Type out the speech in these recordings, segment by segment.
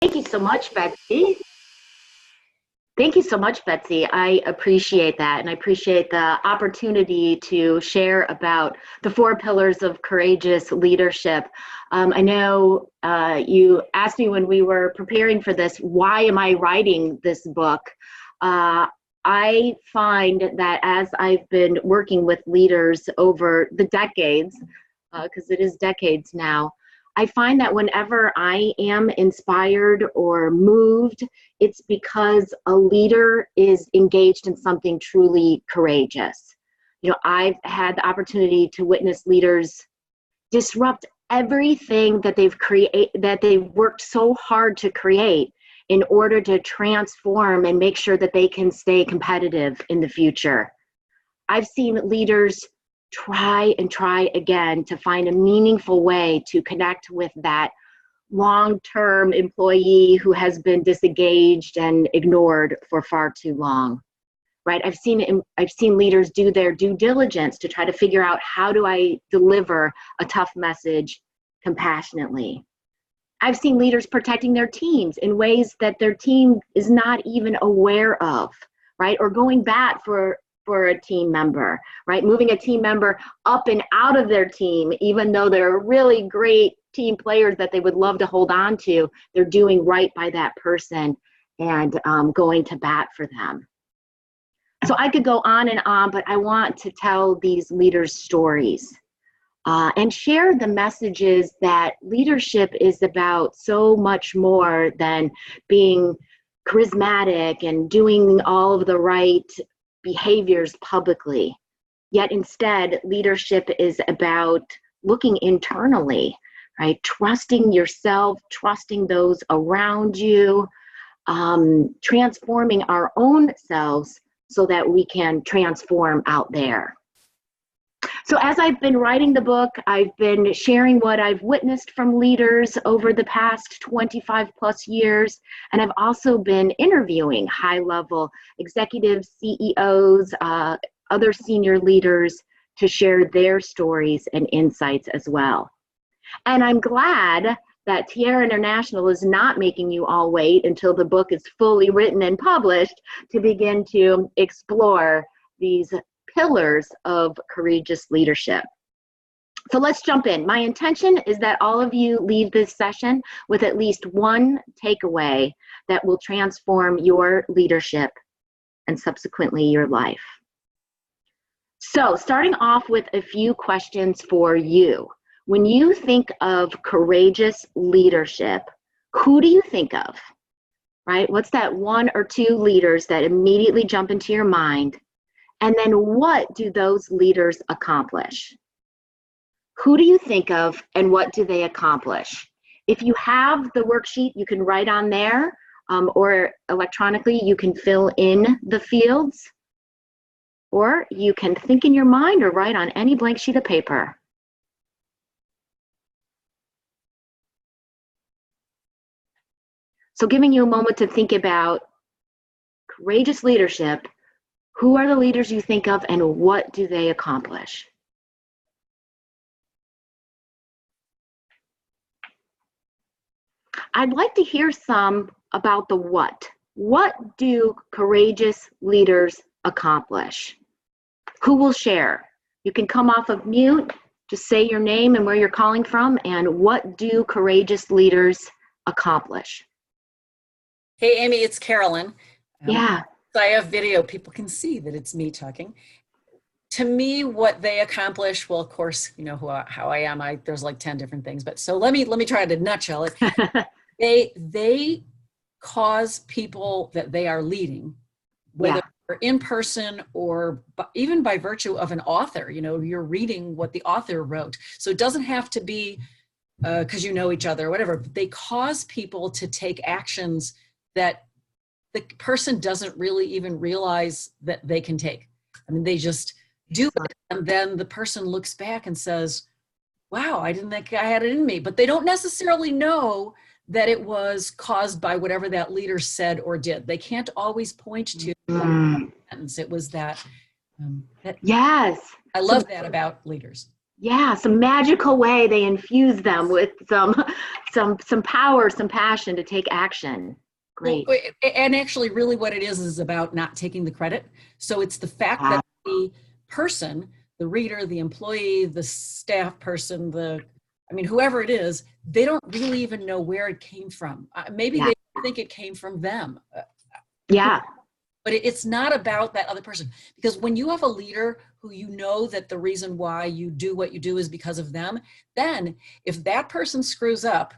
Thank you so much, Betsy. Thank you so much, Betsy. I appreciate that. And I appreciate the opportunity to share about the four pillars of courageous leadership. I know you asked me when we were preparing for this, why am I writing this book? I find that as I've been working with leaders over the decades, because it is decades now, I find that whenever I am inspired or moved, it's because a leader is engaged in something truly courageous. You know, I've had the opportunity to witness leaders disrupt everything that they've worked so hard to create in order to transform and make sure that they can stay competitive in the future. I've seen leaders try and try again to find a meaningful way to connect with that long-term employee who has been disengaged and ignored for far too long, right? I've seen leaders do their due diligence to try to figure out, how do I deliver a tough message compassionately? I've seen leaders protecting their teams in ways that their team is not even aware of, right? Or going back for a team member, right? Moving a team member up and out of their team, even though they're really great team players that they would love to hold on to, they're doing right by that person and going to bat for them. So I could go on and on, but I want to tell these leaders' stories and share the messages that leadership is about so much more than being charismatic and doing all of the right behaviors publicly. Yet instead, leadership is about looking internally, right? Trusting yourself, trusting those around you, transforming our own selves so that we can transform out there. So as I've been writing the book, I've been sharing what I've witnessed from leaders over the past 25 plus years. And I've also been interviewing high-level executives, CEOs, other senior leaders to share their stories and insights as well. And I'm glad that Tierra International is not making you all wait until the book is fully written and published to begin to explore these pillars of courageous leadership. So let's jump in. My intention is that all of you leave this session with at least one takeaway that will transform your leadership and subsequently your life. So starting off with a few questions for you. When you think of courageous leadership, who do you think of, right? What's that one or two leaders that immediately jump into your mind? And then what do those leaders accomplish? Who do you think of and what do they accomplish? If you have the worksheet, you can write on there, or electronically, you can fill in the fields, or you can think in your mind or write on any blank sheet of paper. So giving you a moment to think about courageous leadership. Who are the leaders you think of and what do they accomplish? I'd like to hear some about the what. What do courageous leaders accomplish? Who will share? You can come off of mute, just say your name and where you're calling from, and what do courageous leaders accomplish? Hey, Amy, it's Carolyn. Yeah. So I have video, people can see that it's me talking. To me, what they accomplish, well, of course, you know how I am. There's like 10 different things, but so let me try to nutshell it. They cause people that they are leading, whether in person or even by virtue of an author. You know, you're reading what the author wrote, so it doesn't have to be because you know each other or whatever. But they cause people to take actions that the person doesn't really even realize that they can take. I mean, they just do it, and then the person looks back and says, wow, I didn't think I had it in me. But they don't necessarily know that it was caused by whatever that leader said or did. They can't always point to sentence. It was that. Yes. I love that about leaders. Yeah, some magical way they infuse them with some power, some passion to take action. Well, Great. and actually, really what it is about not taking the credit. So it's the fact Yeah, that the person, the reader, the employee, the staff person, I mean, whoever it is, they don't really even know where it came from. Maybe yeah, they think it came from them. yeah. But it's not about that other person, because when you have a leader who you know that the reason why you do what you do is because of them, then if that person screws up,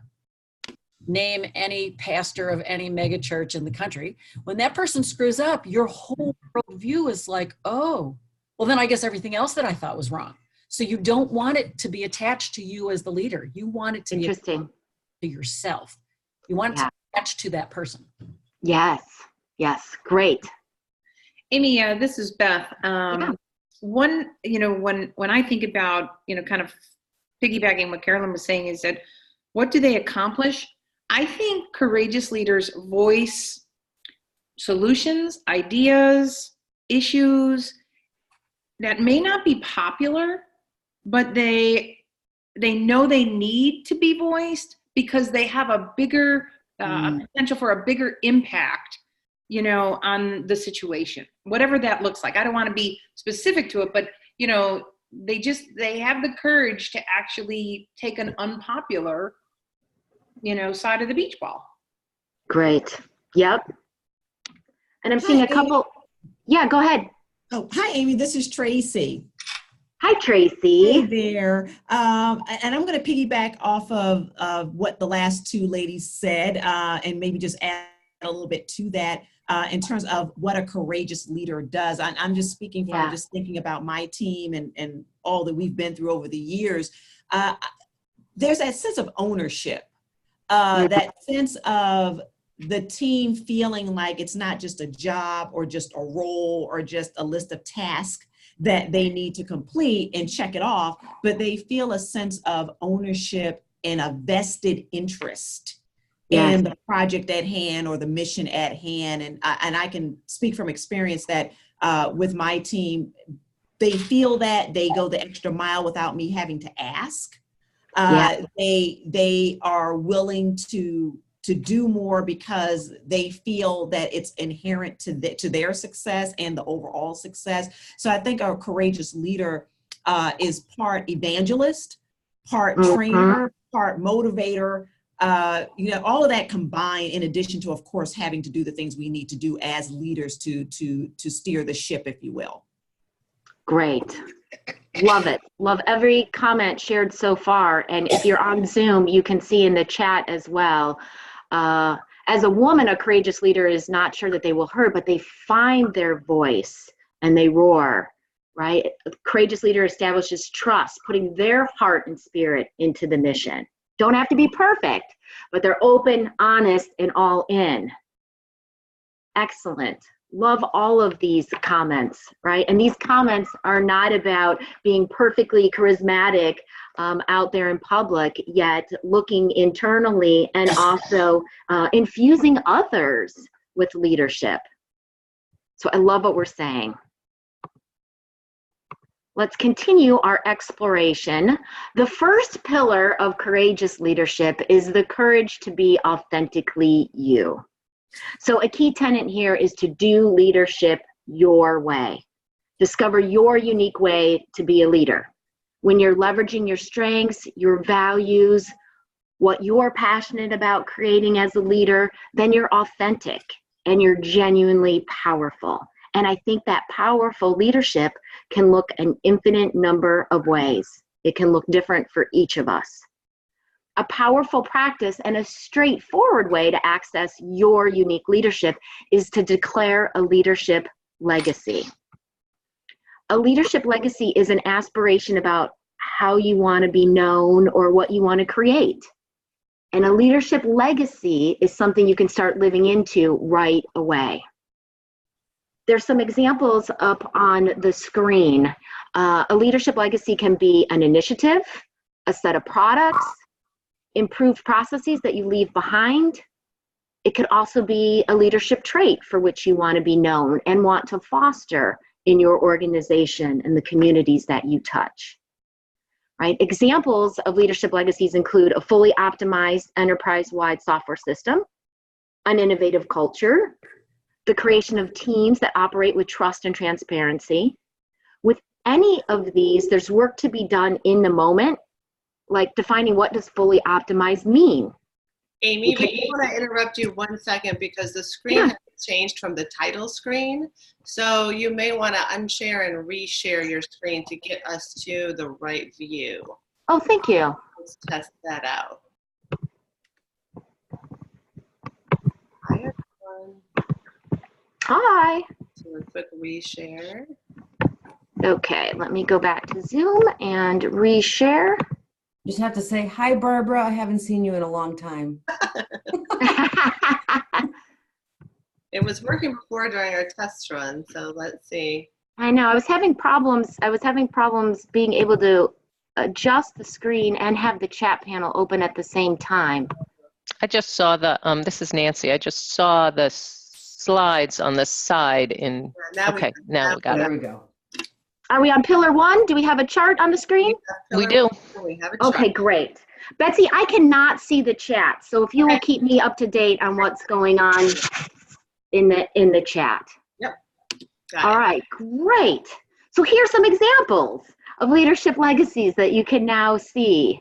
name any pastor of any mega church in the country, when that person screws up, your whole worldview is like, oh, well, then I guess everything else that I thought was wrong. So you don't want it to be attached to you as the leader. You want it to be attached Interesting. to yourself. You want it to Yeah. be attached to that person. Yes. Yes. Great. Amy, this is Beth. Yeah. One, when I think about, kind of piggybacking what Carolyn was saying, is that what do they accomplish? I think courageous leaders voice solutions, ideas, issues that may not be popular, but they know they need to be voiced because they have a bigger potential for a bigger impact, on the situation, whatever that looks like. I don't want to be specific to it, but they have the courage to actually take an unpopular, side of the beach ball. Great. Yep. And I'm Hi, seeing a Amy. couple. Yeah, go ahead. Oh, hi, Amy. This is Tracy. Hi, Hey Tracy. there. And I'm going to piggyback off of what the last two ladies said, and maybe just add a little bit to that in terms of what a courageous leader does. I'm just speaking from Yeah. just thinking about my team and all that we've been through over the years. There's that sense of ownership, that sense of the team feeling like it's not just a job or just a role or just a list of tasks that they need to complete and check it off, but they feel a sense of ownership and a vested interest Yes. in the project at hand or the mission at hand. And I can speak from experience that with my team, they feel that they go the extra mile without me having to ask. Yeah. They are willing to do more because they feel that it's inherent to their success and the overall success. So I think a courageous leader is part evangelist, part trainer, part motivator, all of that combined, in addition to, of course, having to do the things we need to do as leaders to steer the ship, if you will. Great. Love it. Love every comment shared so far. And if you're on Zoom, you can see in the chat as well. As a woman, a courageous leader is not sure that they will hurt, but they find their voice and they roar, right? A courageous leader establishes trust, putting their heart and spirit into the mission. Don't have to be perfect, but they're open, honest, and all in. Excellent. Love all of these comments, right? And these comments are not about being perfectly charismatic out there in public, yet looking internally and also infusing others with leadership. So I love what we're saying. Let's continue our exploration. The first pillar of courageous leadership is the courage to be authentically you. So a key tenet here is to do leadership your way. Discover your unique way to be a leader. When you're leveraging your strengths, your values, what you're passionate about creating as a leader, then you're authentic and you're genuinely powerful. And I think that powerful leadership can look an infinite number of ways. It can look different for each of us. A powerful practice and a straightforward way to access your unique leadership is to declare a leadership legacy. A leadership legacy is an aspiration about how you want to be known or what you want to create. And a leadership legacy is something you can start living into right away. There's some examples up on the screen. A leadership legacy can be an initiative, a set of products, improved processes that you leave behind. It could also be a leadership trait for which you want to be known and want to foster in your organization and the communities that you touch. right? Examples of leadership legacies include a fully optimized enterprise-wide software system, an innovative culture, the creation of teams that operate with trust and transparency. With any of these, there's work to be done in the moment, like defining what does fully optimized mean. Amy, we want to interrupt you 1 second because the screen has changed from the title screen. So you may want to unshare and reshare your screen to get us to the right view. Oh, thank you. Let's test that out. Hi, everyone. Hi. Do a quick reshare. Okay, let me go back to Zoom and reshare. Just have to say, hi, Barbara. I haven't seen you in a long time. It was working before during our test run, so let's see. I know, I was having problems being able to adjust the screen and have the chat panel open at the same time. I just saw the, this is Nancy. I just saw the slides on the side in, okay, now we got There it. we go. Are we on pillar 1? Do we have a chart on the screen? We do. We have a chart. Okay, great. Betsy, I cannot see the chat, so if you will keep me up to date on what's going on in the chat. Yep. Got All it. right, great. So here's some examples of leadership legacies that you can now see,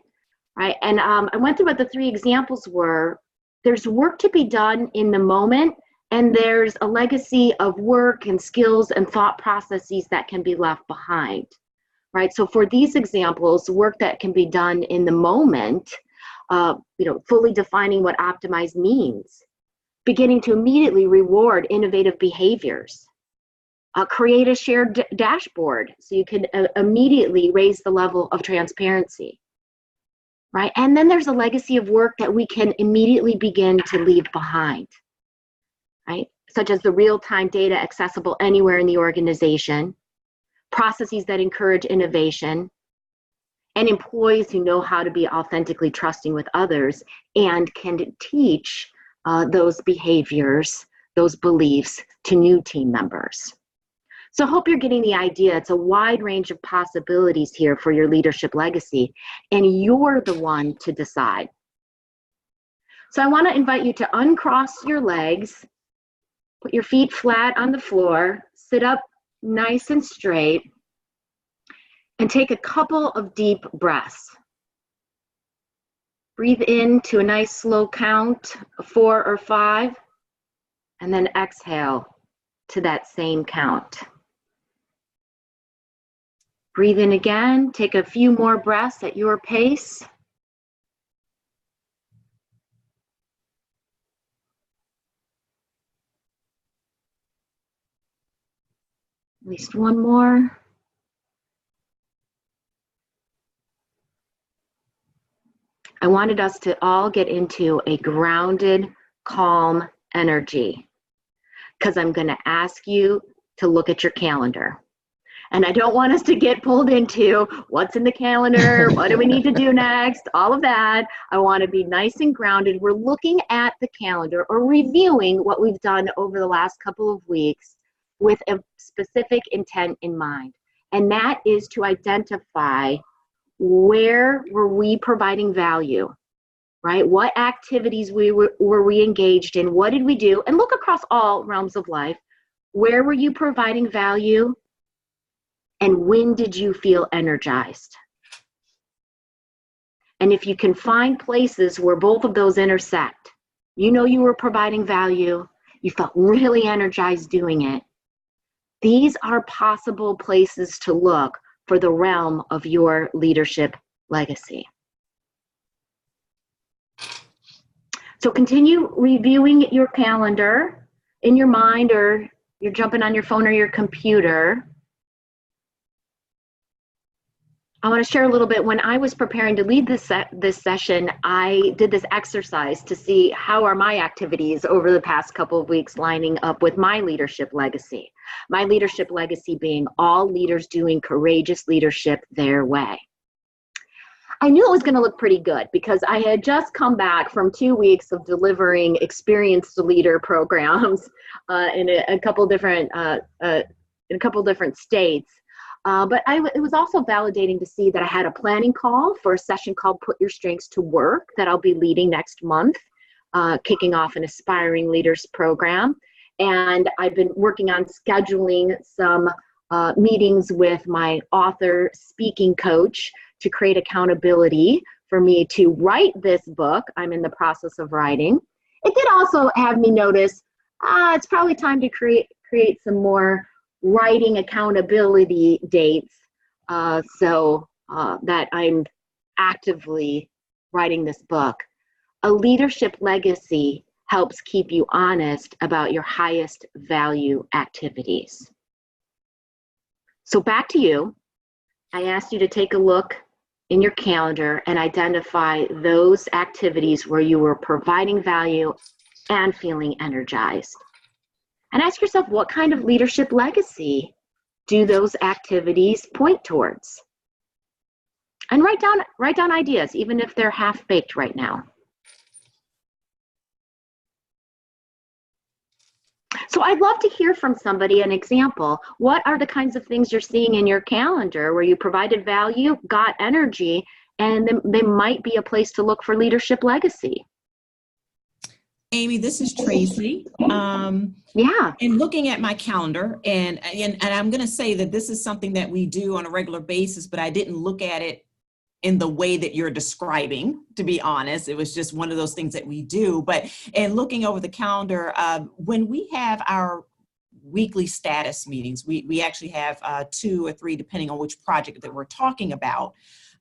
right? And I went through what the 3 examples were. There's work to be done in the moment, and there's a legacy of work and skills and thought processes that can be left behind, right? So for these examples, work that can be done in the moment, fully defining what optimized means, beginning to immediately reward innovative behaviors, create a shared dashboard so you can immediately raise the level of transparency, right? And then there's a legacy of work that we can immediately begin to leave behind, right? Such as the real-time data accessible anywhere in the organization, processes that encourage innovation, and employees who know how to be authentically trusting with others and can teach those behaviors, those beliefs to new team members. So I hope you're getting the idea. It's a wide range of possibilities here for your leadership legacy, and you're the one to decide. So I want to invite you to uncross your legs, put your feet flat on the floor, sit up nice and straight, and take a couple of deep breaths. Breathe into a nice slow count, 4 or 5, and then exhale to that same count. Breathe in again, take a few more breaths at your pace. At least one more. I wanted us to all get into a grounded, calm energy because I'm going to ask you to look at your calendar. And I don't want us to get pulled into what's in the calendar, what do we need to do next, all of that. I want to be nice and grounded. We're looking at the calendar or reviewing what we've done over the last couple of weeks with a specific intent in mind. And that is to identify where were we providing value, right? What activities were we engaged in? What did we do? And look across all realms of life. Where were you providing value? And when did you feel energized? And if you can find places where both of those intersect, you know you were providing value, you felt really energized doing it, these are possible places to look for the realm of your leadership legacy. So continue reviewing your calendar in your mind, or you're jumping on your phone or your computer. I want to share a little bit. When I was preparing to lead this session, I did this exercise to see how are my activities over the past couple of weeks lining up with my leadership legacy. My leadership legacy being all leaders doing courageous leadership their way. I knew it was going to look pretty good because I had just come back from 2 weeks of delivering experienced leader programs in a couple different states. It was also validating to see that I had a planning call for a session called Put Your Strengths to Work that I'll be leading next month, kicking off an Aspiring Leaders program. And I've been working on scheduling some meetings with my author speaking coach to create accountability for me to write this book I'm in the process of writing. It did also have me notice it's probably time to create some more writing accountability dates so that I'm actively writing this book. A leadership legacy helps keep you honest about your highest value activities. So back to you. I asked you to take a look in your calendar and identify those activities where you were providing value and feeling energized. And ask yourself, what kind of leadership legacy do those activities point towards? And write down ideas, even if they're half-baked right now. So I'd love to hear from somebody an example. What are the kinds of things you're seeing in your calendar where you provided value, got energy, and they might be a place to look for leadership legacy? Amy, this is Tracy. Yeah. And looking at my calendar, and I'm going to say that this is something that we do on a regular basis, but I didn't look at it in the way that you're describing, to be honest. It was just one of those things that we do. But in looking over the calendar, when we have our weekly status meetings, we actually have 2 or 3, depending on which project that we're talking about.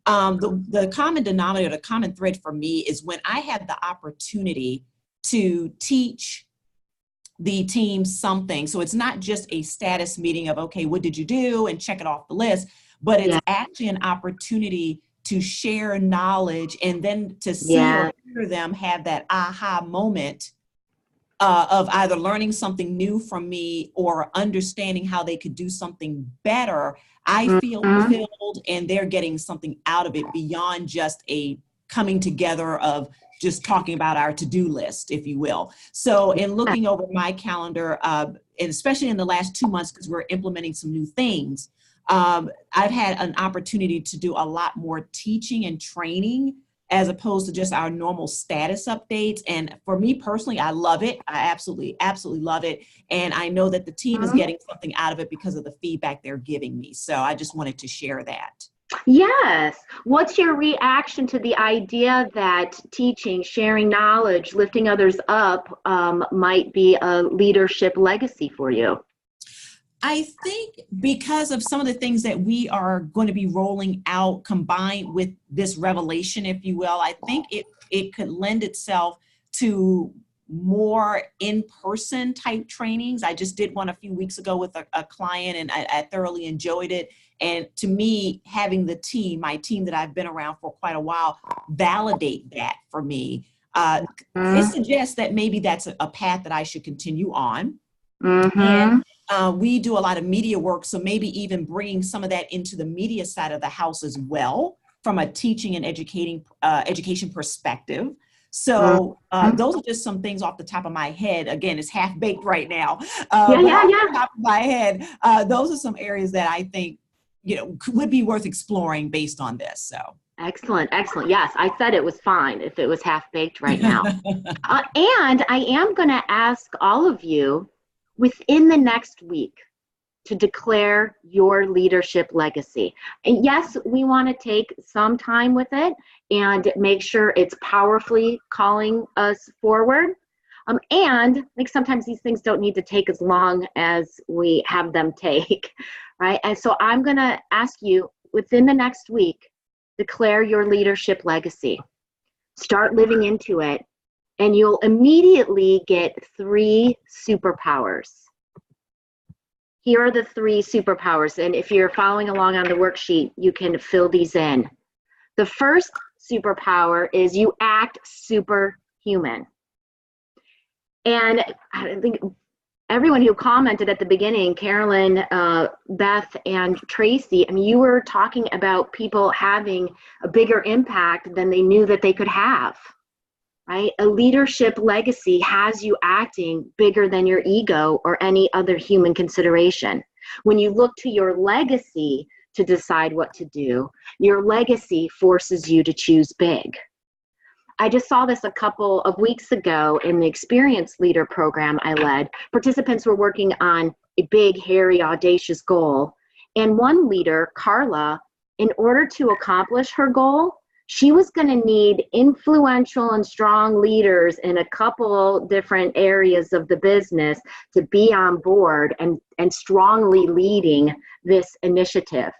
The common denominator, the common thread for me is when I have the opportunity to teach the team something. So it's not just a status meeting of, okay, what did you do, and check it off the list, but it's actually an opportunity to share knowledge and then to see or hear them have that aha moment of either learning something new from me or understanding how they could do something better. I feel fulfilled, and they're getting something out of it beyond just a coming together of just talking about our to-do list, if you will. So in looking over my calendar, and especially in the last 2 months, because we're implementing some new things, I've had an opportunity to do a lot more teaching and training as opposed to just our normal status updates. And for me personally, I love it. I absolutely love it. And I know that the team is getting something out of it because of the feedback they're giving me. So I just wanted to share that. Yes. What's your reaction to the idea that teaching, sharing knowledge, lifting others up might be a leadership legacy for you? I think because of some of the things that we are going to be rolling out combined with this revelation, if you will, I think it could lend itself to more in-person type trainings. I just did one a few weeks ago with a client, and I thoroughly enjoyed it. And to me, having the team, my team that I've been around for quite a while, validate that for me. It suggests that maybe that's a path that I should continue on. And we do a lot of media work, so maybe even bringing some of that into the media side of the house as well, from a teaching and education perspective. So those are just some things off the top of my head. Again, it's half baked right now. Off the top of my head, those are some areas that I think would be worth exploring based on this. So. Excellent. Yes, I said it was fine if it was half baked right now. And I am going to ask all of you within the next week to declare your leadership legacy. And yes, we want to take some time with it and make sure it's powerfully calling us forward. And like sometimes these things don't need to take as long as we have them take, right? And so I'm going to ask you within the next week, declare your leadership legacy. Start living into it, and you'll immediately get 3 superpowers. Here are the 3 superpowers, and if you're following along on the worksheet, you can fill these in. The first superpower is you act superhuman. And I think everyone who commented at the beginning, Carolyn, Beth, and Tracy, I mean, you were talking about people having a bigger impact than they knew that they could have. right? A leadership legacy has you acting bigger than your ego or any other human consideration. When you look to your legacy to decide what to do, your legacy forces you to choose big. I just saw this a couple of weeks ago in the Experienced Leader program I led. Participants were working on a big, hairy, audacious goal. And one leader, Carla, in order to accomplish her goal, she was going to need influential and strong leaders in a couple different areas of the business to be on board and strongly leading this initiative.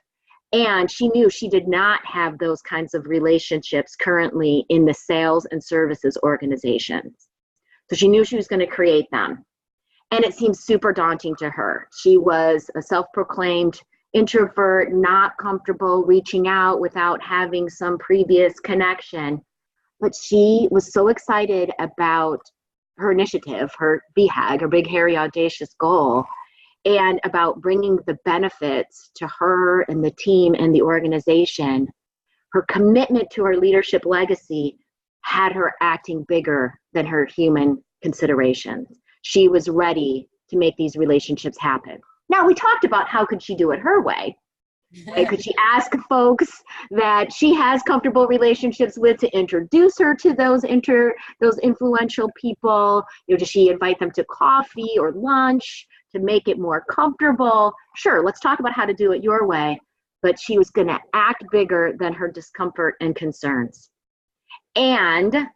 And she knew she did not have those kinds of relationships currently in the sales and services organizations. So she knew she was going to create them. And it seemed super daunting to her. She was a self-proclaimed introvert, not comfortable reaching out without having some previous connection. But she was so excited about her initiative, her BHAG, her Big Hairy Audacious Goal, and about bringing the benefits to her and the team and the organization. Her commitment to her leadership legacy had her acting bigger than her human considerations. She was ready to make these relationships happen. Now, we talked about how could she do it her way. Right? Could she ask folks that she has comfortable relationships with to introduce her to those influential people? Does she invite them to coffee or lunch to make it more comfortable? Sure, let's talk about how to do it your way. But she was going to act bigger than her discomfort and concerns. And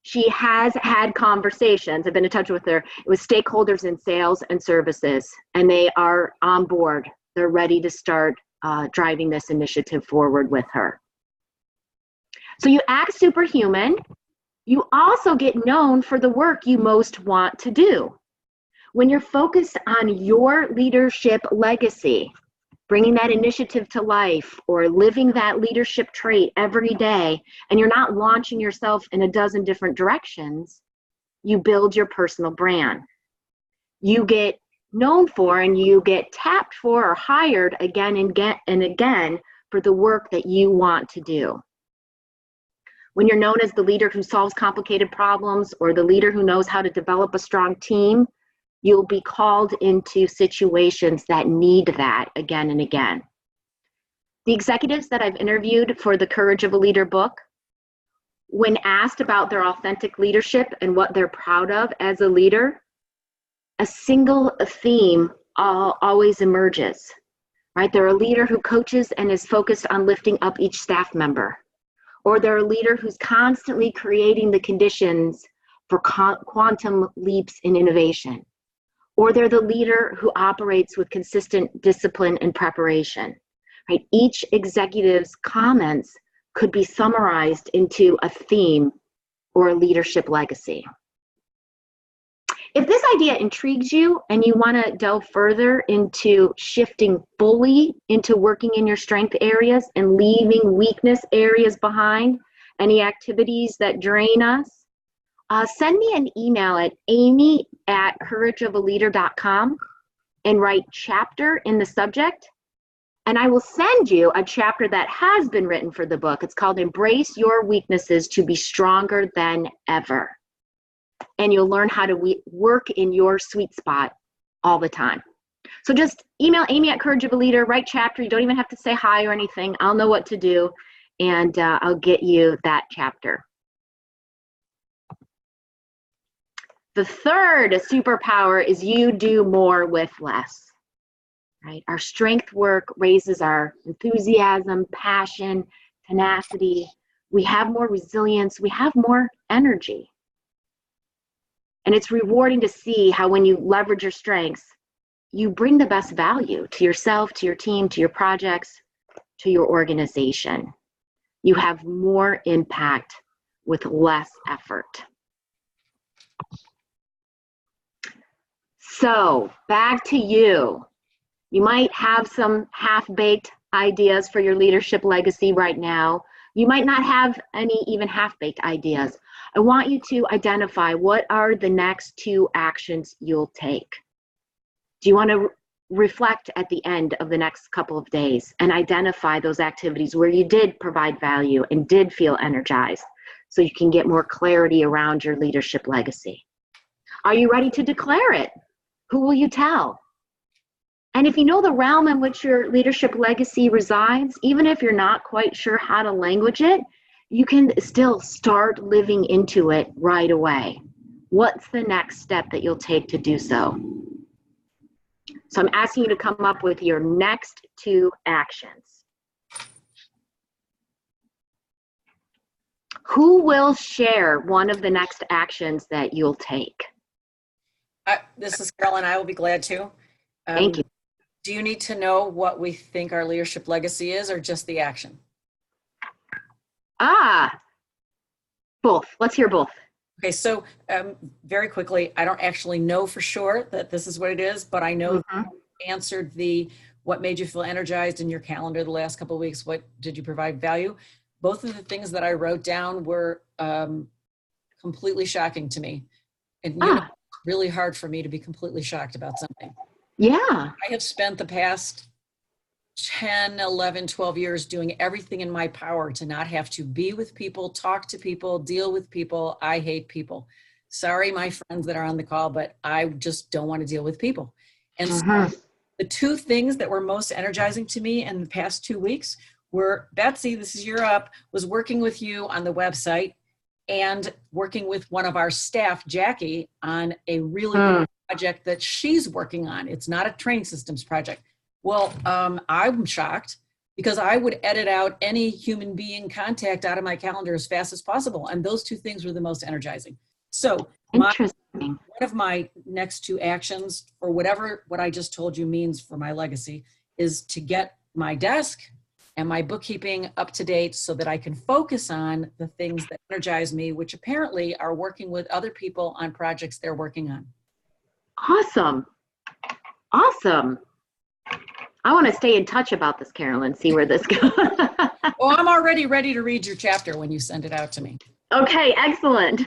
she has had conversations, I've been in touch with her, with stakeholders in sales and services, and they are on board. They're ready to start driving this initiative forward with her. So you act superhuman. You also get known for the work you most want to do. When you're focused on your leadership legacy, bringing that initiative to life or living that leadership trait every day, and you're not launching yourself in a dozen different directions, you build your personal brand. You get known for and you get tapped for or hired again and again for the work that you want to do. When you're known as the leader who solves complicated problems or the leader who knows how to develop a strong team, you'll be called into situations that need that again and again. The executives that I've interviewed for the Courage of a Leader book, when asked about their authentic leadership and what they're proud of as a leader, a single theme always emerges, right? They're a leader who coaches and is focused on lifting up each staff member, or they're a leader who's constantly creating the conditions for quantum leaps in innovation, or they're the leader who operates with consistent discipline and preparation, right? Each executive's comments could be summarized into a theme or a leadership legacy. If this idea intrigues you and you want to delve further into shifting fully into working in your strength areas and leaving weakness areas behind, any activities that drain us, send me an email at amy@courageofaleader.com and write chapter in the subject. And I will send you a chapter that has been written for the book. It's called Embrace Your Weaknesses to Be Stronger Than Ever. And you'll learn how to work in your sweet spot all the time. So just email amy@courageofaleader, write chapter. You don't even have to say hi or anything. I'll know what to do, and I'll get you that chapter. The third superpower is you do more with less, right? Our strength work raises our enthusiasm, passion, tenacity. We have more resilience. We have more energy. And it's rewarding to see how when you leverage your strengths, you bring the best value to yourself, to your team, to your projects, to your organization. You have more impact with less effort. So back to you. You might have some half-baked ideas for your leadership legacy right now. You might not have any even half-baked ideas. I want you to identify what are the next 2 actions you'll take. Do you want to reflect at the end of the next couple of days and identify those activities where you did provide value and did feel energized? so you can get more clarity around your leadership legacy. Are you ready to declare it? Who will you tell? And if you know the realm in which your leadership legacy resides, even if you're not quite sure how to language it, you can still start living into it right away. What's the next step that you'll take to do so? So I'm asking you to come up with your next 2 actions. Who will share one of the next actions that you'll take? This is Carolyn. I will be glad to. Thank you. Do you need to know what we think our leadership legacy is, or just the action? Both. Let's hear both. Okay, so very quickly, I don't actually know for sure that this is what it is, but I know you answered what made you feel energized in your calendar the last couple of weeks. What did you provide value? Both of the things that I wrote down were completely shocking to me. And it's really hard for me to be completely shocked about something. Yeah. I have spent the past 10, 11, 12 years doing everything in my power to not have to be with people, talk to people, deal with people. I hate people. Sorry, my friends that are on the call, but I just don't want to deal with people. And so the 2 things that were most energizing to me in the past 2 weeks were, Betsy, this is your up, was working with you on the website and working with one of our staff, Jackie, on a really good project that she's working on. It's not a training systems project. Well, I'm shocked because I would edit out any human being contact out of my calendar as fast as possible. And those 2 things were the most energizing. So one of my next 2 actions, or what I just told you means for my legacy, is to get my desk and my bookkeeping up to date so that I can focus on the things that energize me, which apparently are working with other people on projects they're working on. Awesome. Awesome. I want to stay in touch about this, Carolyn, see where this goes. Well, I'm already ready to read your chapter when you send it out to me. Okay, excellent.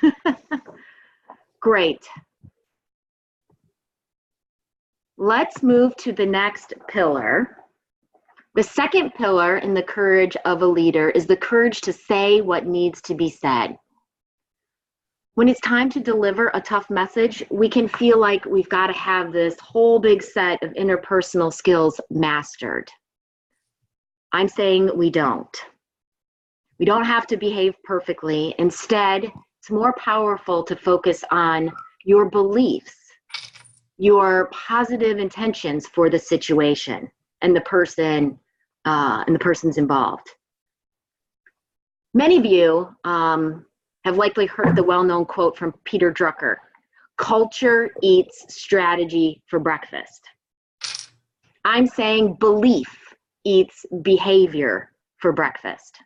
Great. Let's move to the next pillar. The second pillar in the courage of a leader is the courage to say what needs to be said. When it's time to deliver a tough message, we can feel like we've got to have this whole big set of interpersonal skills mastered. I'm saying we don't. We don't have to behave perfectly. Instead, it's more powerful to focus on your beliefs, your positive intentions for the situation and the person and the persons involved. Many of you have likely heard the well-known quote from Peter Drucker: "Culture eats strategy for breakfast." I'm saying belief eats behavior for breakfast.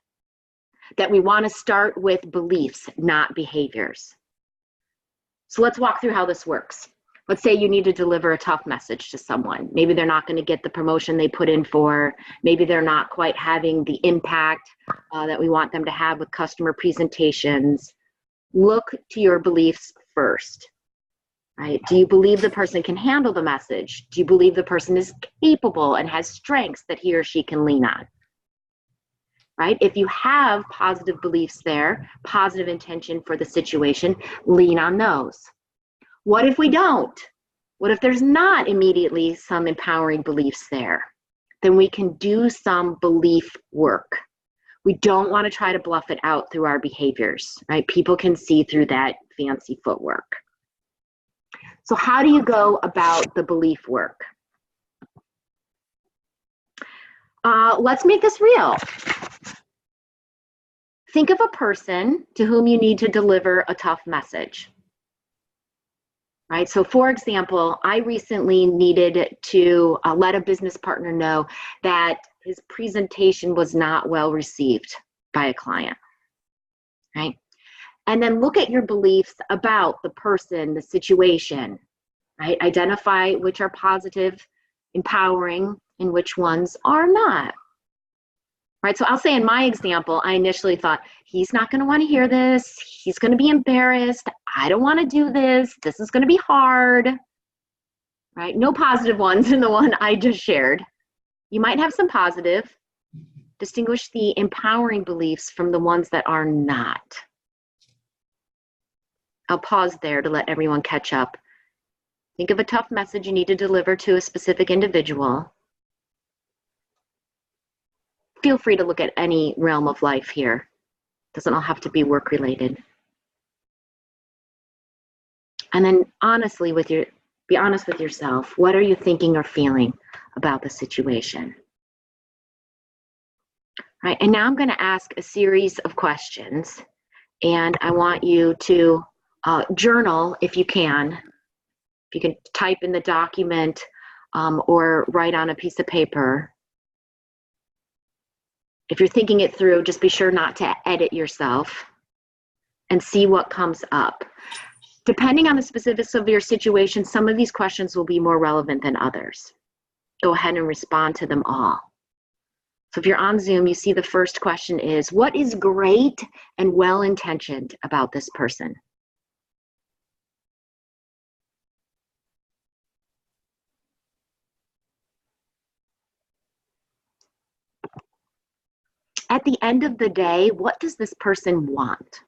That we want to start with beliefs, not behaviors. So let's walk through how this works. Let's say you need to deliver a tough message to someone. Maybe they're not going to get the promotion they put in for. Maybe they're not quite having the impact that we want them to have with customer presentations. Look to your beliefs first, right? Do you believe the person can handle the message? Do you believe the person is capable and has strengths that he or she can lean on? Right? If you have positive beliefs there, positive intention for the situation, lean on those. What if we don't? What if there's not immediately some empowering beliefs there? Then we can do some belief work. We don't want to try to bluff it out through our behaviors, right? People can see through that fancy footwork. So how do you go about the belief work? Let's make this real. Think of a person to whom you need to deliver a tough message. Right? So for example, I recently needed to let a business partner know that his presentation was not well received by a client, right? And then look at your beliefs about the person, the situation, right? Identify which are positive, empowering, and which ones are not. Right, so I'll say in my example, I initially thought, he's not going to want to hear this. He's going to be embarrassed. I don't want to do this. This is going to be hard. Right, no positive ones in the one I just shared. You might have some positive. Distinguish the empowering beliefs from the ones that are not. I'll pause there to let everyone catch up. Think of a tough message you need to deliver to a specific individual. Feel free to look at any realm of life here. Doesn't all have to be work related. And then be honest with yourself. What are you thinking or feeling about the situation? All right, and now I'm going to ask a series of questions, and I want you to journal if you can. If you can type in the document or write on a piece of paper. If you're thinking it through, just be sure not to edit yourself and see what comes up. Depending on the specifics of your situation, some of these questions will be more relevant than others. Go ahead and respond to them all. So if you're on Zoom, you see the first question is, what is great and well-intentioned about this person? At the end of the day, what does this person want?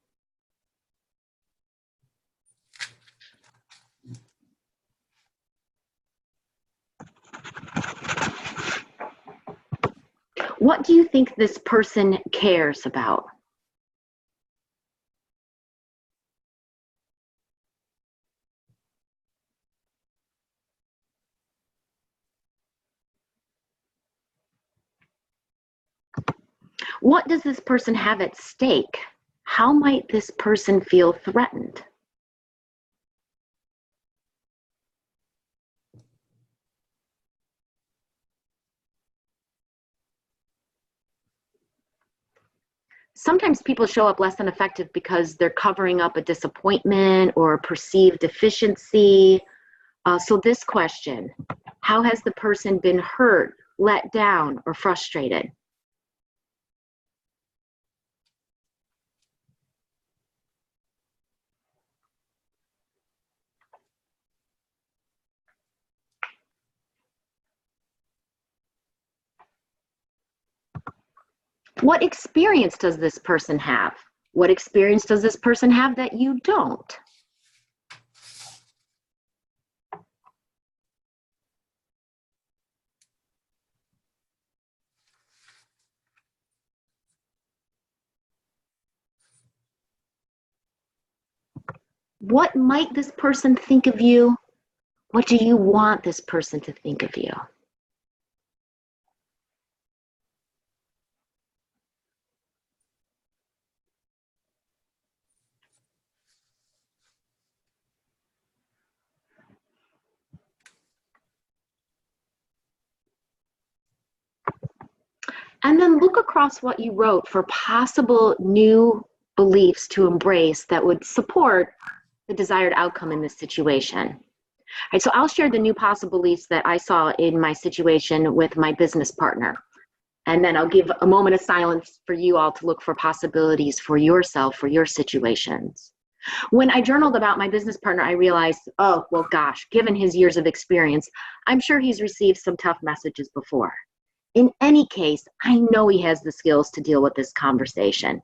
What do you think this person cares about? What does this person have at stake? How might this person feel threatened? Sometimes people show up less than effective because they're covering up a disappointment or a perceived deficiency. So this question, how has the person been hurt, let down, or frustrated? What experience does this person have? What experience does this person have that you don't? What might this person think of you? What do you want this person to think of you? And then look across what you wrote for possible new beliefs to embrace that would support the desired outcome in this situation. All right, so I'll share the new possible beliefs that I saw in my situation with my business partner. And then I'll give a moment of silence for you all to look for possibilities for yourself, for your situations. When I journaled about my business partner, I realized, oh, well, gosh, given his years of experience, I'm sure he's received some tough messages before. In any case, I know he has the skills to deal with this conversation.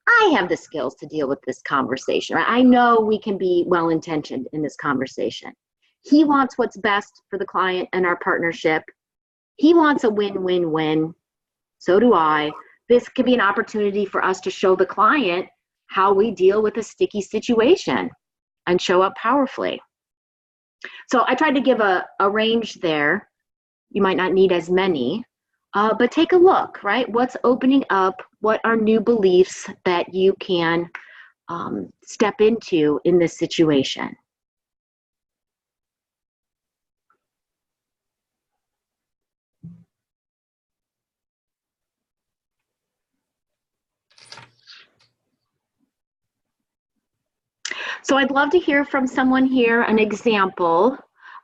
I have the skills to deal with this conversation. I know we can be well-intentioned in this conversation. He wants what's best for the client and our partnership. He wants a win-win-win. So do I. This could be an opportunity for us to show the client how we deal with a sticky situation and show up powerfully. So I tried to give a range there. You might not need as many, but take a look, right? What's opening up? What are new beliefs that you can step into in this situation? So I'd love to hear from someone here, an example.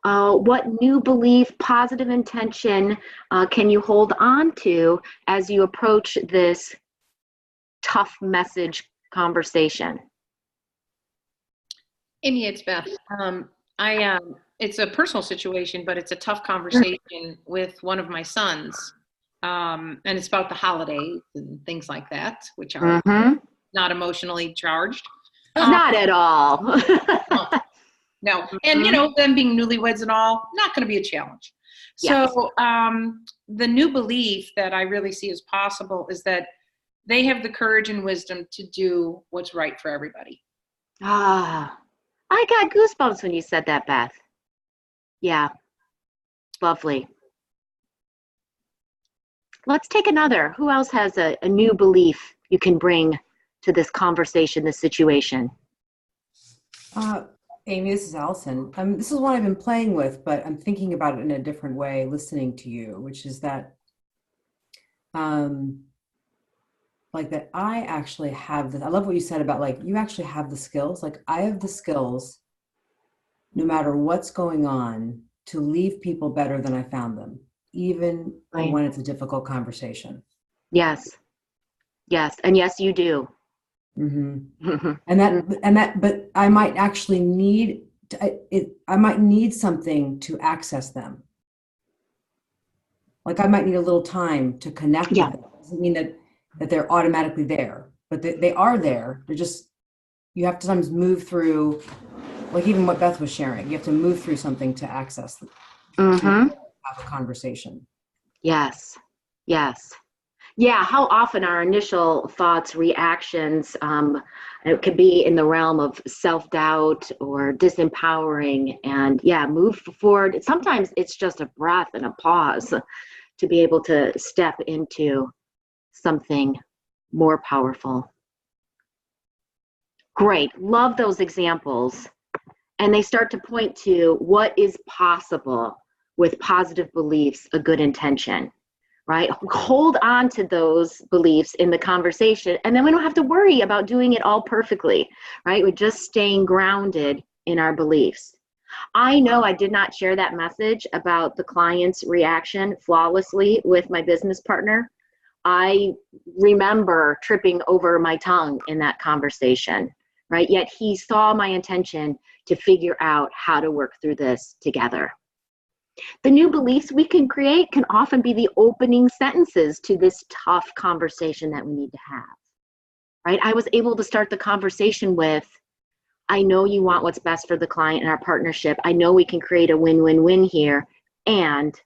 What new belief, positive intention can you hold on to as you approach this tough message conversation? Amy, it's Beth. It's a personal situation, but it's a tough conversation with one of my sons. And it's about the holidays and things like that, which are not emotionally charged. Not at all. No. And, you know, them being newlyweds and all, not going to be a challenge. Yes. So the new belief that I really see as possible is that they have the courage and wisdom to do what's right for everybody. Ah, I got goosebumps when you said that, Beth. Yeah, lovely. Let's take another. Who else has a new belief you can bring to this conversation, this situation? Amy, this is Allison. This is one I've been playing with, but I'm thinking about it in a different way, listening to you, which is that, like that I actually have this. I love what you said about like, you actually have the skills. Like I have the skills, no matter what's going on, to leave people better than I found them, even Right. when it's a difficult conversation. Yes. Yes. And yes, you do. Mm-hmm. But I might actually need I might need something to access them. Like I might need a little time to connect Yeah. with them. It doesn't mean that they're automatically there, but they are there. They're just, you have to sometimes move through, like even what Beth was sharing, you have to move through something to access them, to have a conversation. Yes. Yes. Yeah, how often our initial thoughts, reactions, it could be in the realm of self-doubt or disempowering, and yeah, move forward. Sometimes it's just a breath and a pause to be able to step into something more powerful. Great, love those examples. And they start to point to what is possible with positive beliefs, a good intention. Right? Hold on to those beliefs in the conversation, and then we don't have to worry about doing it all perfectly, right? We're just staying grounded in our beliefs. I know I did not share that message about the client's reaction flawlessly with my business partner. I remember tripping over my tongue in that conversation, right? Yet he saw my intention to figure out how to work through this together. The new beliefs we can create can often be the opening sentences to this tough conversation that we need to have, right? I was able to start the conversation with, I know you want what's best for the client and our partnership. I know we can create a win-win-win here, and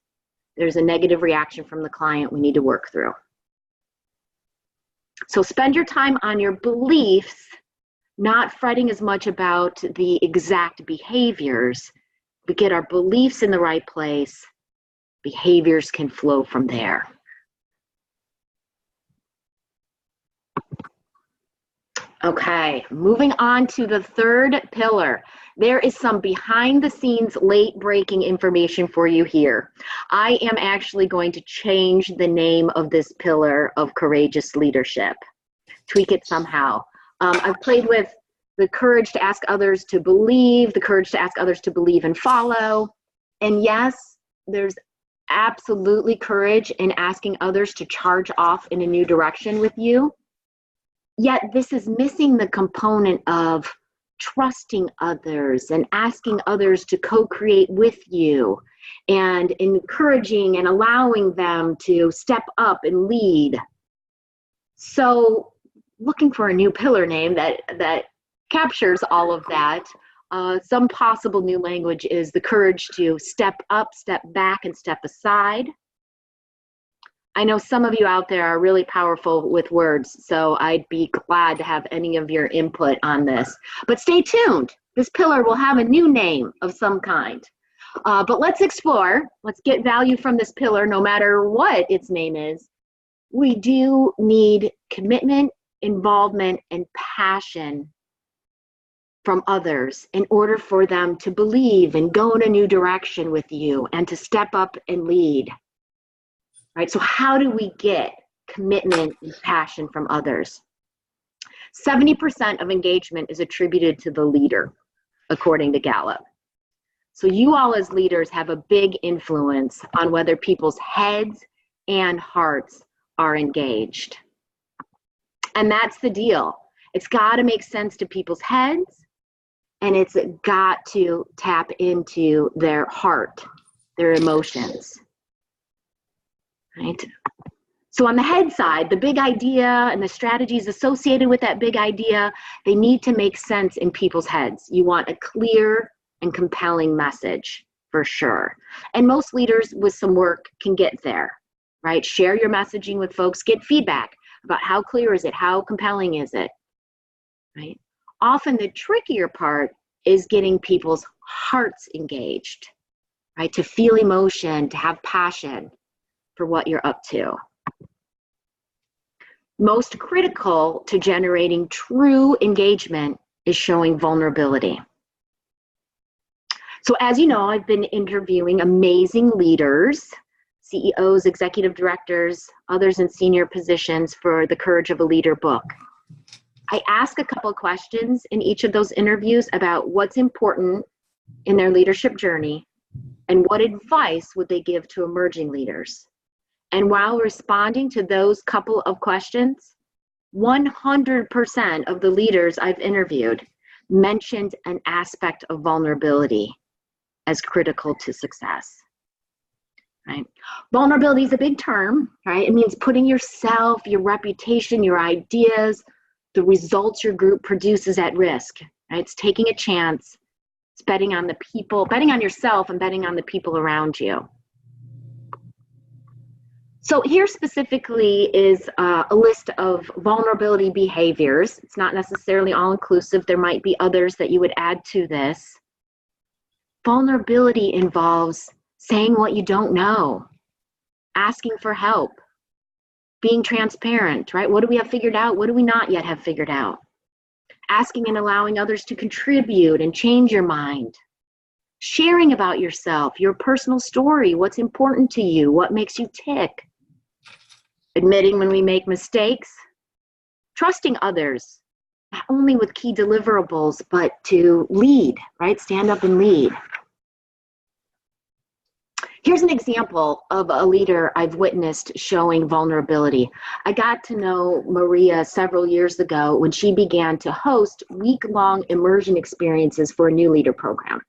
there's a negative reaction from the client we need to work through. So spend your time on your beliefs, not fretting as much about the exact behaviors. We get our beliefs in the right place, behaviors can flow from there. Okay, moving on to the third pillar. There is some behind the scenes late breaking information for you here. I am actually going to change the name of this pillar of courageous leadership, tweak it somehow. I've played with the courage to ask others to believe, the courage to ask others to believe and follow. And yes, there's absolutely courage in asking others to charge off in a new direction with you. Yet this is missing the component of trusting others and asking others to co-create with you and encouraging and allowing them to step up and lead. So looking for a new pillar name that captures all of that. Some possible new language is the courage to step up, step back, and step aside. I know some of you out there are really powerful with words, so I'd be glad to have any of your input on this. But stay tuned. This pillar will have a new name of some kind. But let's explore. Let's get value from this pillar, no matter what its name is. We do need commitment, involvement, and passion from others in order for them to believe and go in a new direction with you and to step up and lead. Right? So how do we get commitment and passion from others? 70% of engagement is attributed to the leader, according to Gallup. So you all as leaders have a big influence on whether people's heads and hearts are engaged. And that's the deal. It's got to make sense to people's heads, and it's got to tap into their heart, their emotions. Right? So on the head side, the big idea and the strategies associated with that big idea, they need to make sense in people's heads. You want a clear and compelling message for sure. And most leaders with some work can get there, right? Share your messaging with folks, get feedback about how clear is it, how compelling is it, right? Often the trickier part is getting people's hearts engaged, right? To feel emotion, to have passion for what you're up to. Most critical to generating true engagement is showing vulnerability. So as you know, I've been interviewing amazing leaders, CEOs, executive directors, others in senior positions for the Courage of a Leader book. I ask a couple of questions in each of those interviews about what's important in their leadership journey and what advice would they give to emerging leaders. And while responding to those couple of questions, 100% of the leaders I've interviewed mentioned an aspect of vulnerability as critical to success, right? Vulnerability is a big term, right? It means putting yourself, your reputation, your ideas, the results your group produces at risk, right? It's taking a chance, it's betting on the people, betting on yourself and betting on the people around you. So here specifically is a list of vulnerability behaviors. It's not necessarily all-inclusive. There might be others that you would add to this. Vulnerability involves saying what you don't know, asking for help, being transparent, right? What do we have figured out? What do we not yet have figured out? Asking and allowing others to contribute and change your mind. Sharing about yourself, your personal story, what's important to you, what makes you tick. Admitting when we make mistakes, trusting others, not only with key deliverables, but to lead, right? Stand up and lead. Here's an example of a leader I've witnessed showing vulnerability. I got to know Maria several years ago when she began to host week-long immersion experiences for a new leader program.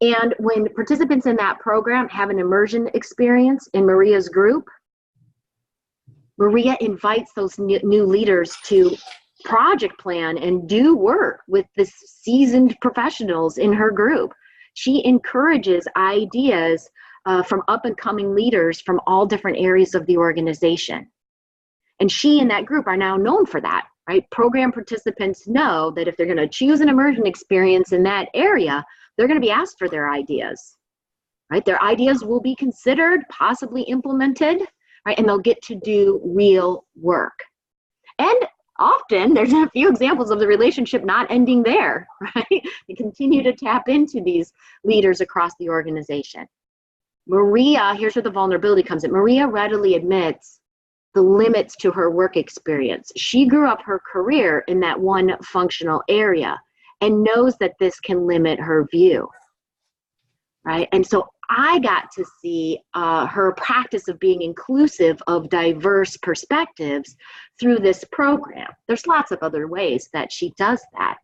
And when participants in that program have an immersion experience in Maria's group, Maria invites those new leaders to project plan and do work with the seasoned professionals in her group. She encourages ideas from up and coming leaders from all different areas of the organization. And she and that group are now known for that, right? Program participants know that if they're going to choose an immersion experience in that area, they're going to be asked for their ideas, right? Their ideas will be considered, possibly implemented, right? And they'll get to do real work. And often there's a few examples of the relationship not ending there, right? They continue to tap into these leaders across the organization. Maria, here's where the vulnerability comes in. Maria readily admits the limits to her work experience. She grew up her career in that one functional area and knows that this can limit her view, right? And so I got to see her practice of being inclusive of diverse perspectives through this program. There's lots of other ways that she does that,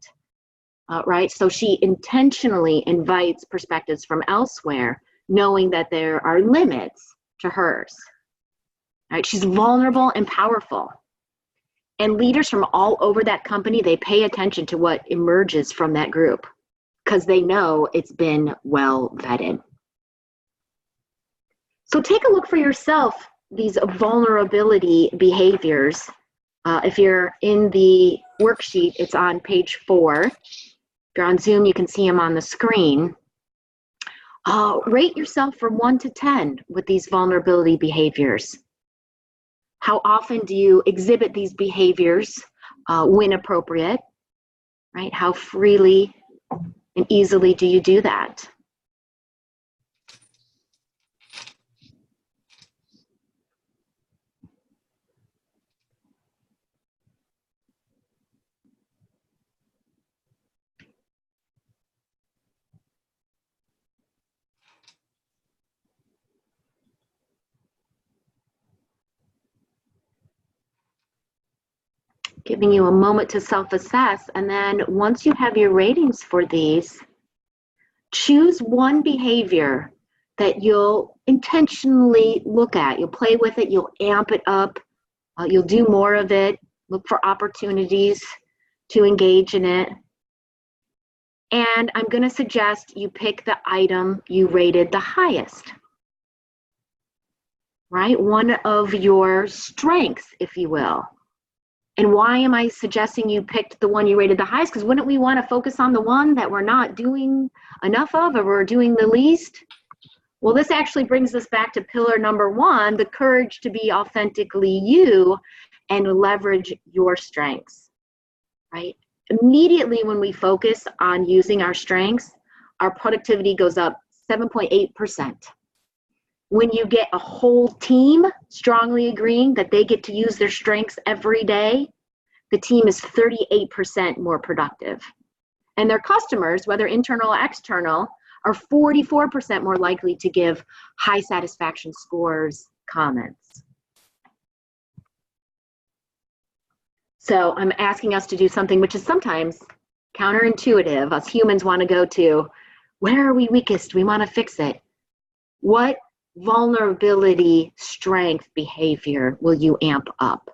right? So she intentionally invites perspectives from elsewhere, knowing that there are limits to hers, right? She's vulnerable and powerful. And leaders from all over that company, they pay attention to what emerges from that group because they know it's been well vetted. So take a look for yourself, these vulnerability behaviors. If you're in the worksheet, it's on page 4. If you're on Zoom, you can see them on the screen. Rate yourself from 1 to 10 with these vulnerability behaviors. How often do you exhibit these behaviors when appropriate, right? How freely and easily do you do that? Giving you a moment to self-assess, and then once you have your ratings for these, choose one behavior that you'll intentionally look at. You'll play with it, you'll amp it up, you'll do more of it, look for opportunities to engage in it. And I'm going to suggest you pick the item you rated the highest, right? One of your strengths, if you will. And why am I suggesting you picked the one you rated the highest? Because wouldn't we want to focus on the one that we're not doing enough of, or we're doing the least? Well, this actually brings us back to pillar number 1, the courage to be authentically you and leverage your strengths, right? Immediately when we focus on using our strengths, our productivity goes up 7.8%. When you get a whole team strongly agreeing that they get to use their strengths every day, the team is 38% more productive. And their customers, whether internal or external, are 44% more likely to give high satisfaction scores, comments. So I'm asking us to do something which is sometimes counterintuitive. Us humans want to go to, where are we weakest? We want to fix it. What vulnerability, strength, behavior will you amp up?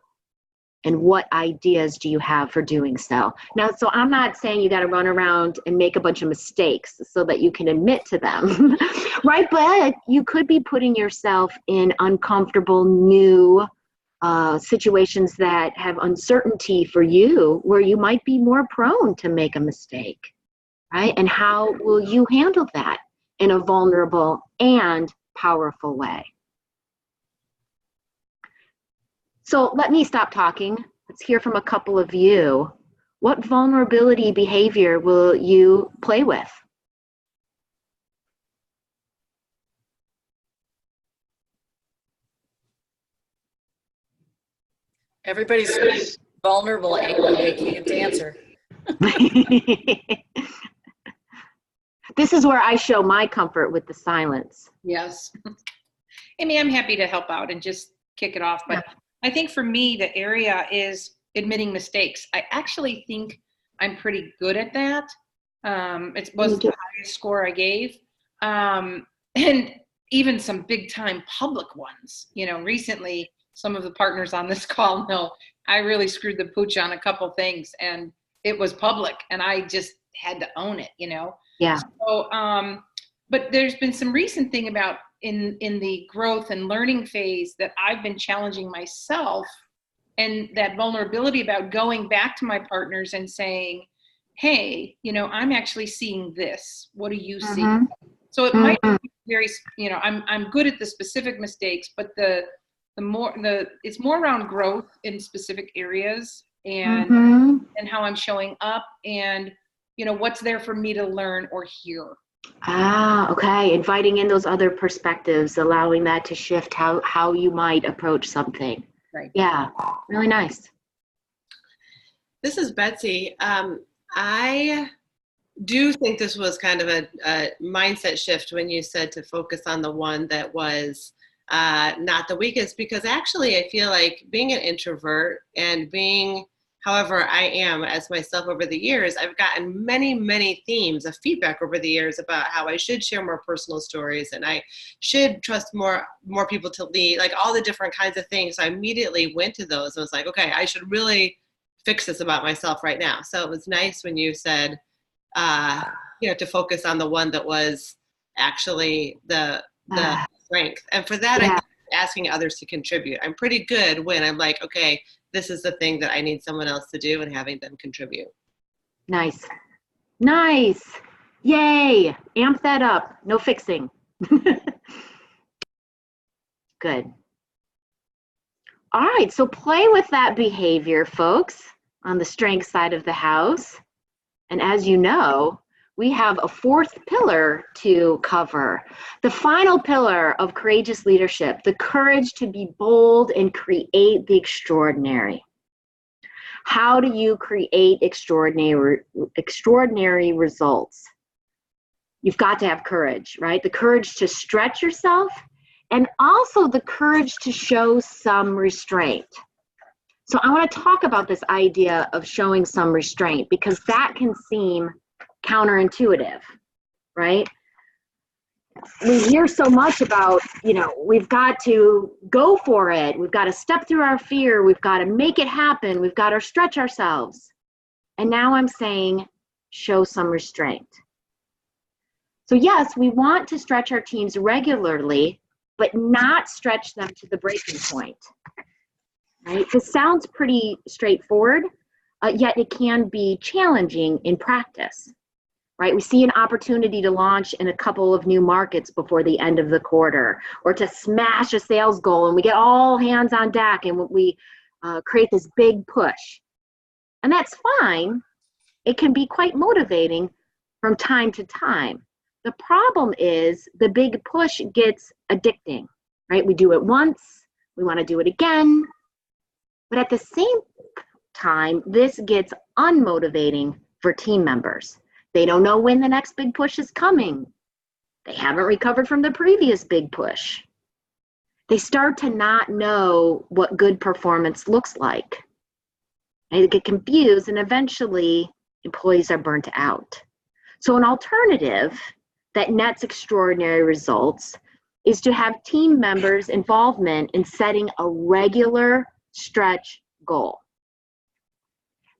And what ideas do you have for doing so? Now, so I'm not saying you got to run around and make a bunch of mistakes so that you can admit to them, right? But you could be putting yourself in uncomfortable, new situations that have uncertainty for you, where you might be more prone to make a mistake, right? And how will you handle that in a vulnerable and powerful way? So let me stop talking. Let's hear from a couple of you. What vulnerability behavior will you play with? Everybody's vulnerable and they can't answer. This is where I show my comfort with the silence. Yes. Amy, I'm happy to help out and just kick it off. But I think for me, the area is admitting mistakes. I actually think I'm pretty good at that. It was the highest score I gave. And even some big time public ones. You know, recently, some of the partners on this call know I really screwed the pooch on a couple things, and it was public, and I just had to own it, you know? Yeah. So, but there's been some recent thing about in the growth and learning phase that I've been challenging myself, and that vulnerability about going back to my partners and saying, hey, you know, I'm actually seeing this. What do you see? So it might be very, you know, I'm good at the specific mistakes, but it's more around growth in specific areas and how I'm showing up and, you know, what's there for me to learn or hear. Ah, okay. Inviting in those other perspectives, allowing that to shift how you might approach something. Right. Yeah, really nice. This is Betsy. I do think this was kind of a mindset shift when you said to focus on the one that was not the weakest, because actually I feel like being an introvert and being however I am as myself over the years, I've gotten many, many themes of feedback over the years about how I should share more personal stories and I should trust more people to lead, like all the different kinds of things. So I immediately went to those and was like, okay, I should really fix this about myself right now. So it was nice when you said, you know, to focus on the one that was actually the strength. And for that, I think asking others to contribute. I'm pretty good when I'm like, okay, this is the thing that I need someone else to do, and having them contribute. Nice. Nice. Yay. Amp that up. No fixing. Good. All right. So play with that behavior, folks, on the strength side of the house. And as you know, we have a fourth pillar to cover. The final pillar of courageous leadership, the courage to be bold and create the extraordinary. How do you create extraordinary results? You've got to have courage, right? The courage to stretch yourself and also the courage to show some restraint. So I want to talk about this idea of showing some restraint because that can seem counterintuitive, right? we hear so much about, we've got to go for it. We've got to step through our fear. We've got to make it happen. We've got to stretch ourselves. And now I'm saying, show some restraint. So yes, we want to stretch our teams regularly, but not stretch them to the breaking point. Right? This sounds pretty straightforward, yet it can be challenging in practice. Right? We see an opportunity to launch in a couple of new markets before the end of the quarter, or to smash a sales goal, and we get all hands on deck and we create this big push. And that's fine. It can be quite motivating from time to time. The problem is the big push gets addicting, right? We do it once, we want to do it again, but at the same time, this gets unmotivating for team members. They don't know when the next big push is coming. They haven't recovered from the previous big push. They start to not know what good performance looks like. They get confused, and eventually employees are burnt out. So an alternative that nets extraordinary results is to have team members' involvement in setting a regular stretch goal.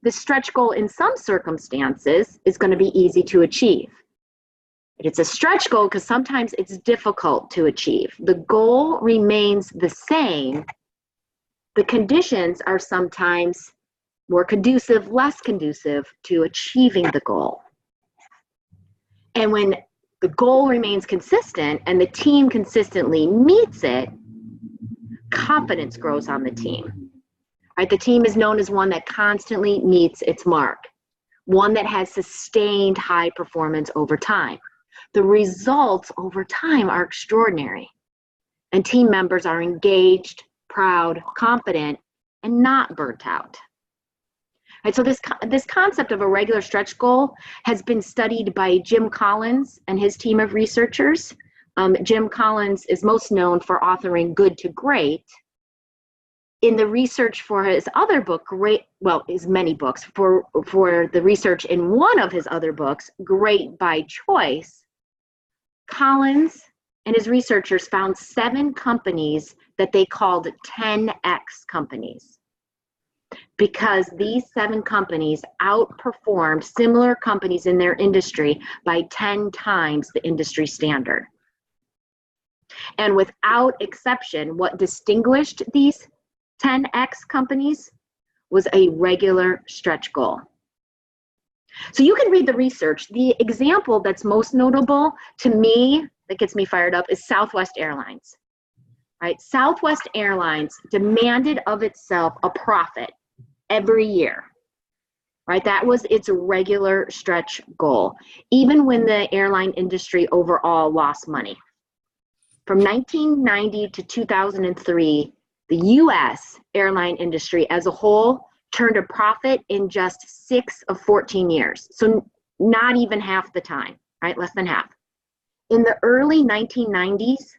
The stretch goal in some circumstances is going to be easy to achieve. It's a stretch goal because sometimes it's difficult to achieve. The goal remains the same. The conditions are sometimes more conducive, less conducive to achieving the goal. And when the goal remains consistent and the team consistently meets it, confidence grows on the team. Right? The team is known as one that constantly meets its mark, one that has sustained high performance over time. The results over time are extraordinary, and team members are engaged, proud, confident, and not burnt out. Right, so this concept of a regular stretch goal has been studied by Jim Collins and his team of researchers. Jim Collins is most known for authoring Good to Great. In the research for his other book, his many books, for the research in one of his other books, Great by Choice, Collins and his researchers found 7 companies that they called 10X companies, because these 7 companies outperformed similar companies in their industry by 10 times the industry standard. And without exception, what distinguished these 10X companies was a regular stretch goal. So you can read the research. The example that's most notable to me, that gets me fired up, is Southwest Airlines. Right? Southwest Airlines demanded of itself a profit every year. Right? That was its regular stretch goal, even when the airline industry overall lost money. From 1990 to 2003, the U.S. airline industry as a whole turned a profit in just 6 of 14 years. So not even half the time, right? Less than half. In the early 1990s,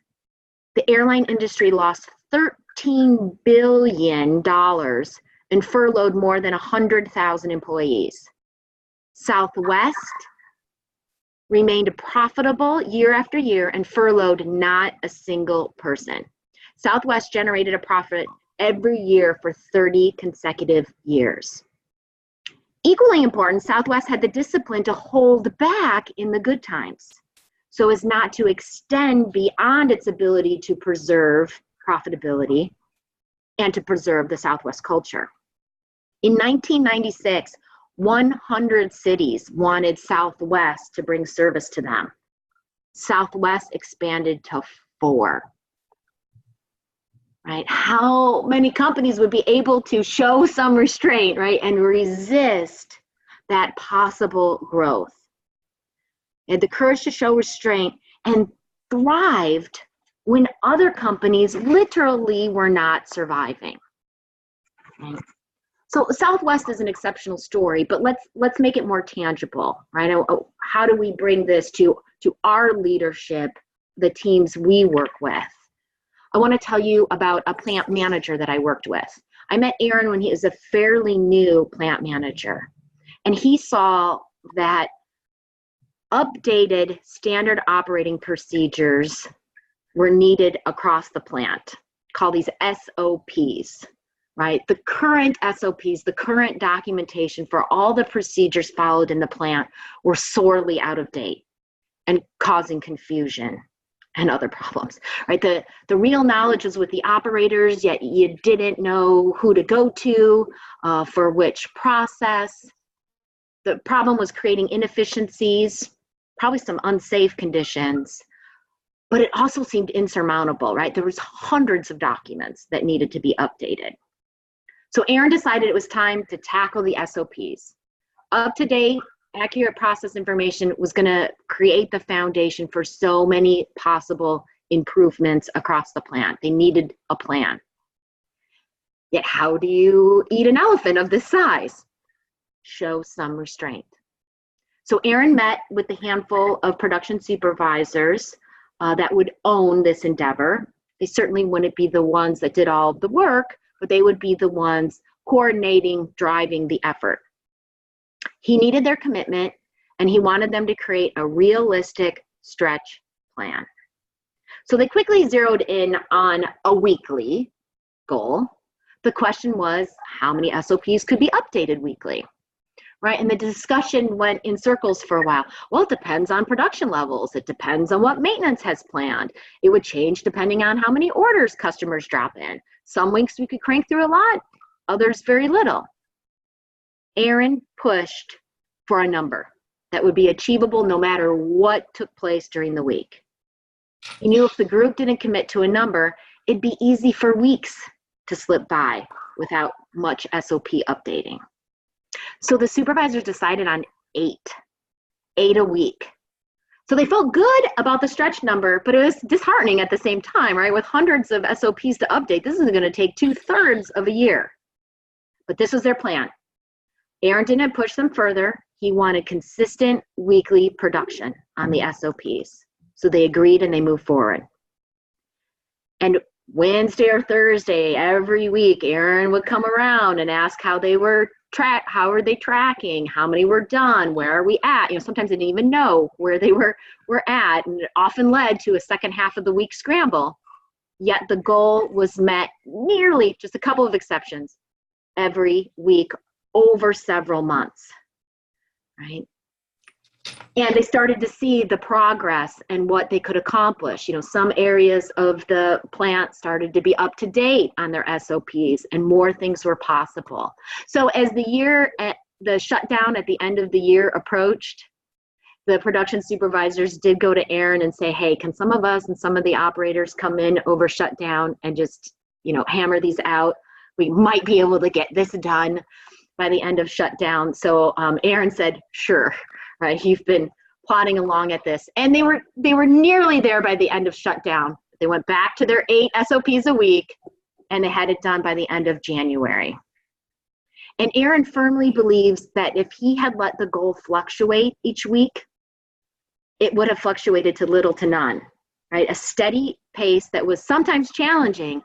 the airline industry lost $13 billion and furloughed more than 100,000 employees. Southwest remained profitable year after year and furloughed not a single person. Southwest generated a profit every year for 30 consecutive years. Equally important, Southwest had the discipline to hold back in the good times so as not to extend beyond its ability to preserve profitability and to preserve the Southwest culture. In 1996, 100 cities wanted Southwest to bring service to them. Southwest expanded to 4. Right? How many companies would be able to show some restraint, right, and resist that possible growth? They had the courage to show restraint and thrived when other companies literally were not surviving. Right? So Southwest is an exceptional story, but let's make it more tangible, right? How do we bring this to our leadership, the teams we work with? I want to tell you about a plant manager that I worked with. I met Aaron when he was a fairly new plant manager, and he saw that updated standard operating procedures were needed across the plant. Call these SOPs, right? The current SOPs, the current documentation for all the procedures followed in the plant were sorely out of date and causing confusion and other problems, right? The real knowledge was with the operators, yet you didn't know who to go to for which process. The problem was creating inefficiencies, probably some unsafe conditions, but it also seemed insurmountable, right? There was hundreds of documents that needed to be updated. So Aaron decided it was time to tackle the SOPs. Up-to-date, accurate process information was going to create the foundation for so many possible improvements across the plant. They needed a plan. Yet how do you eat an elephant of this size? Show some restraint. So Aaron met with a handful of production supervisors that would own this endeavor. They certainly wouldn't be the ones that did all the work, but they would be the ones coordinating, driving the effort. He needed their commitment, and he wanted them to create a realistic stretch plan. So they quickly zeroed in on a weekly goal. The question was, how many SOPs could be updated weekly? Right, and the discussion went in circles for a while. Well, it depends on production levels. It depends on what maintenance has planned. It would change depending on how many orders customers drop in. Some weeks we could crank through a lot, others very little. Aaron pushed for a number that would be achievable no matter what took place during the week. He knew if the group didn't commit to a number, it'd be easy for weeks to slip by without much SOP updating. So the supervisors decided on 8 a week. So they felt good about the stretch number, but it was disheartening at the same time, right? With hundreds of SOPs to update, this is going to take 2/3 of a year. But this was their plan. Aaron didn't push them further. He wanted consistent weekly production on the SOPs. So they agreed and they moved forward. And Wednesday or Thursday, every week, Aaron would come around and ask how they were how are they tracking, how many were done, where are we at? You know, sometimes they didn't even know where they were at, and it often led to a second half of the week scramble. Yet the goal was met nearly, just a couple of exceptions, every week over several months, right? And they started to see the progress and what they could accomplish. You know, some areas of the plant started to be up to date on their SOPs, and more things were possible. So as the shutdown at the end of the year approached, the production supervisors did go to Aaron and say, hey, can some of us and some of the operators come in over shutdown and just, you know, hammer these out? We might be able to get this done by the end of shutdown. So Aaron said, sure. Right, he's been plodding along at this, and they were nearly there by the end of shutdown. They went back to their 8 SOPs a week, and they had it done by the end of January. And Aaron firmly believes that if he had let the goal fluctuate each week, it would have fluctuated to little to none. Right, a steady pace that was sometimes challenging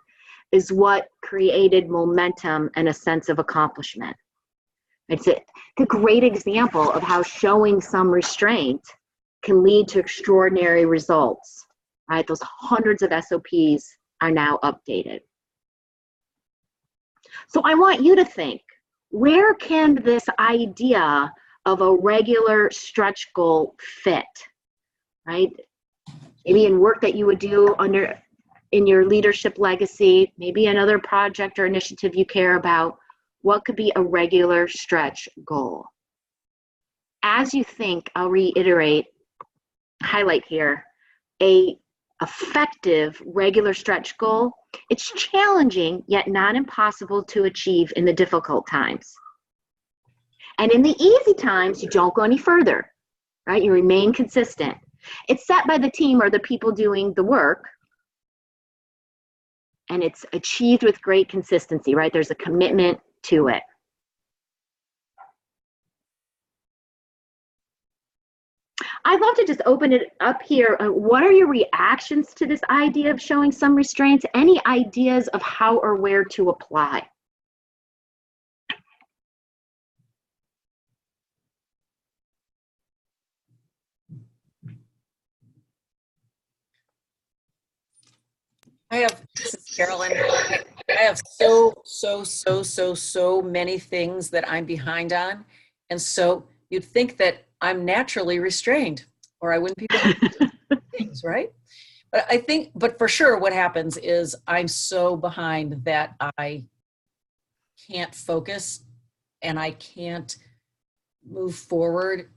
is what created momentum and a sense of accomplishment. It's a great example of how showing some restraint can lead to extraordinary results, right? Those hundreds of SOPs are now updated. So I want you to think, where can this idea of a regular stretch goal fit, right? Maybe in work that you would do in your leadership legacy, maybe another project or initiative you care about. What could be a regular stretch goal? As you think, I'll highlight here, a effective regular stretch goal. It's challenging, yet not impossible to achieve in the difficult times. And in the easy times, you don't go any further, right? You remain consistent. It's set by the team or the people doing the work, and it's achieved with great consistency, right? There's a commitment to it. I'd love to just open it up here. What are your reactions to this idea of showing some restraints? Any ideas of how or where to apply? This is Carolyn. I have so many things that I'm behind on. And so you'd think that I'm naturally restrained or I wouldn't be behind things, right? But for sure what happens is I'm so behind that I can't focus and I can't move forward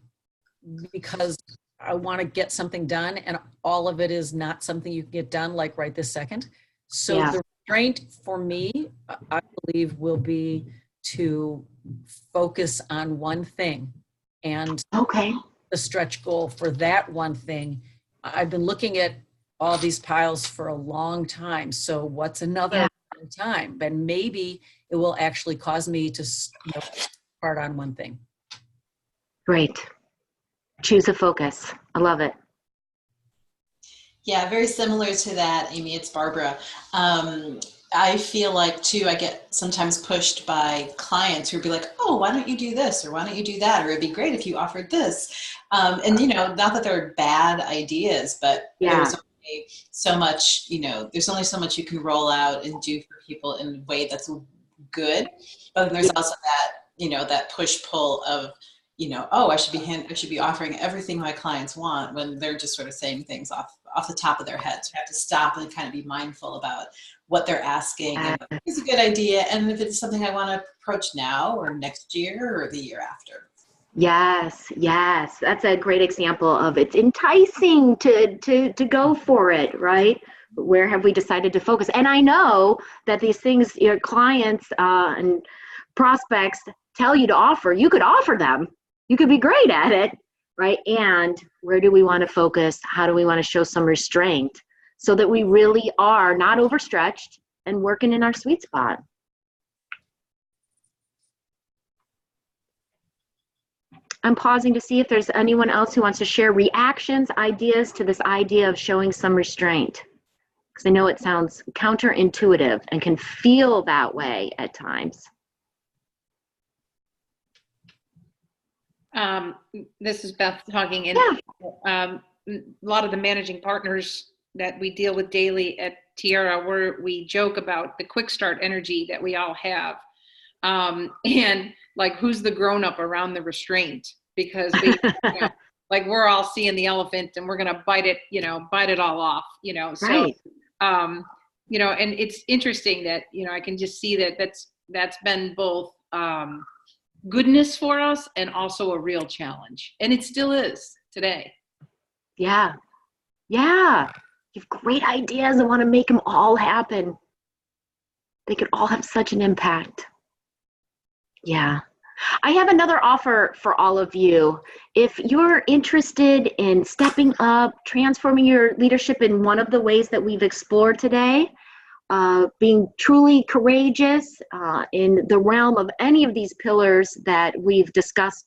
because I want to get something done and all of it is not something you can get done like right this second. So Yeah. the restraint for me, I believe, will be to focus on one thing. And Okay. the stretch goal for that one thing, I've been looking at all these piles for a long time. So what's another long time? And maybe it will actually cause me to start on one thing. Great. Choose a focus. I love it. Yeah, very similar to that, Amy. It's Barbara. I feel like too, I get sometimes pushed by clients who'll be like, oh, why don't you do this? Or why don't you do that? Or it'd be great if you offered this. And not that they're bad ideas, but there's only so much, there's only so much you can roll out and do for people in a way that's good. But then there's also that, that push pull of, oh, I should be offering everything my clients want when they're just sort of saying things off the top of their heads. So I have to stop and kind of be mindful about what they're asking and if it's a good idea and if it's something I want to approach now or next year or the year after. Yes, that's a great example of it's enticing to go for it, right? Where have we decided to focus? And I know that these things your clients and prospects tell you to offer, you could offer them. You could be great at it, right? And where do we want to focus? How do we want to show some restraint so that we really are not overstretched and working in our sweet spot? I'm pausing to see if there's anyone else who wants to share reactions, ideas to this idea of showing some restraint. Because I know it sounds counterintuitive and can feel that way at times. This is Beth talking, and a lot of the managing partners that we deal with daily at Tierra, we joke about the quick start energy that we all have, and like who's the grown up around the restraint, because we, like we're all seeing the elephant and we're gonna bite it all off, So, right. And it's interesting that I can just see that's been both. Goodness for us and also a real challenge, and it still is today. Yeah, you have great ideas and want to make them all happen. They could all have such an impact. I have another offer for all of you. If you're interested in stepping up, transforming your leadership in one of the ways that we've explored today, being truly courageous in the realm of any of these pillars that we've discussed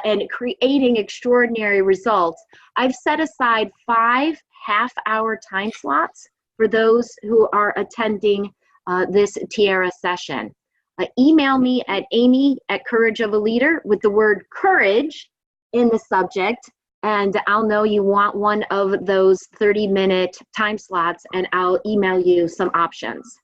and creating extraordinary results, I've set aside 5 half-hour time slots for those who are attending this Tierra session. Email me at amy@courageofaleader with the word courage in the subject, and I'll know you want one of those 30-minute time slots, and I'll email you some options.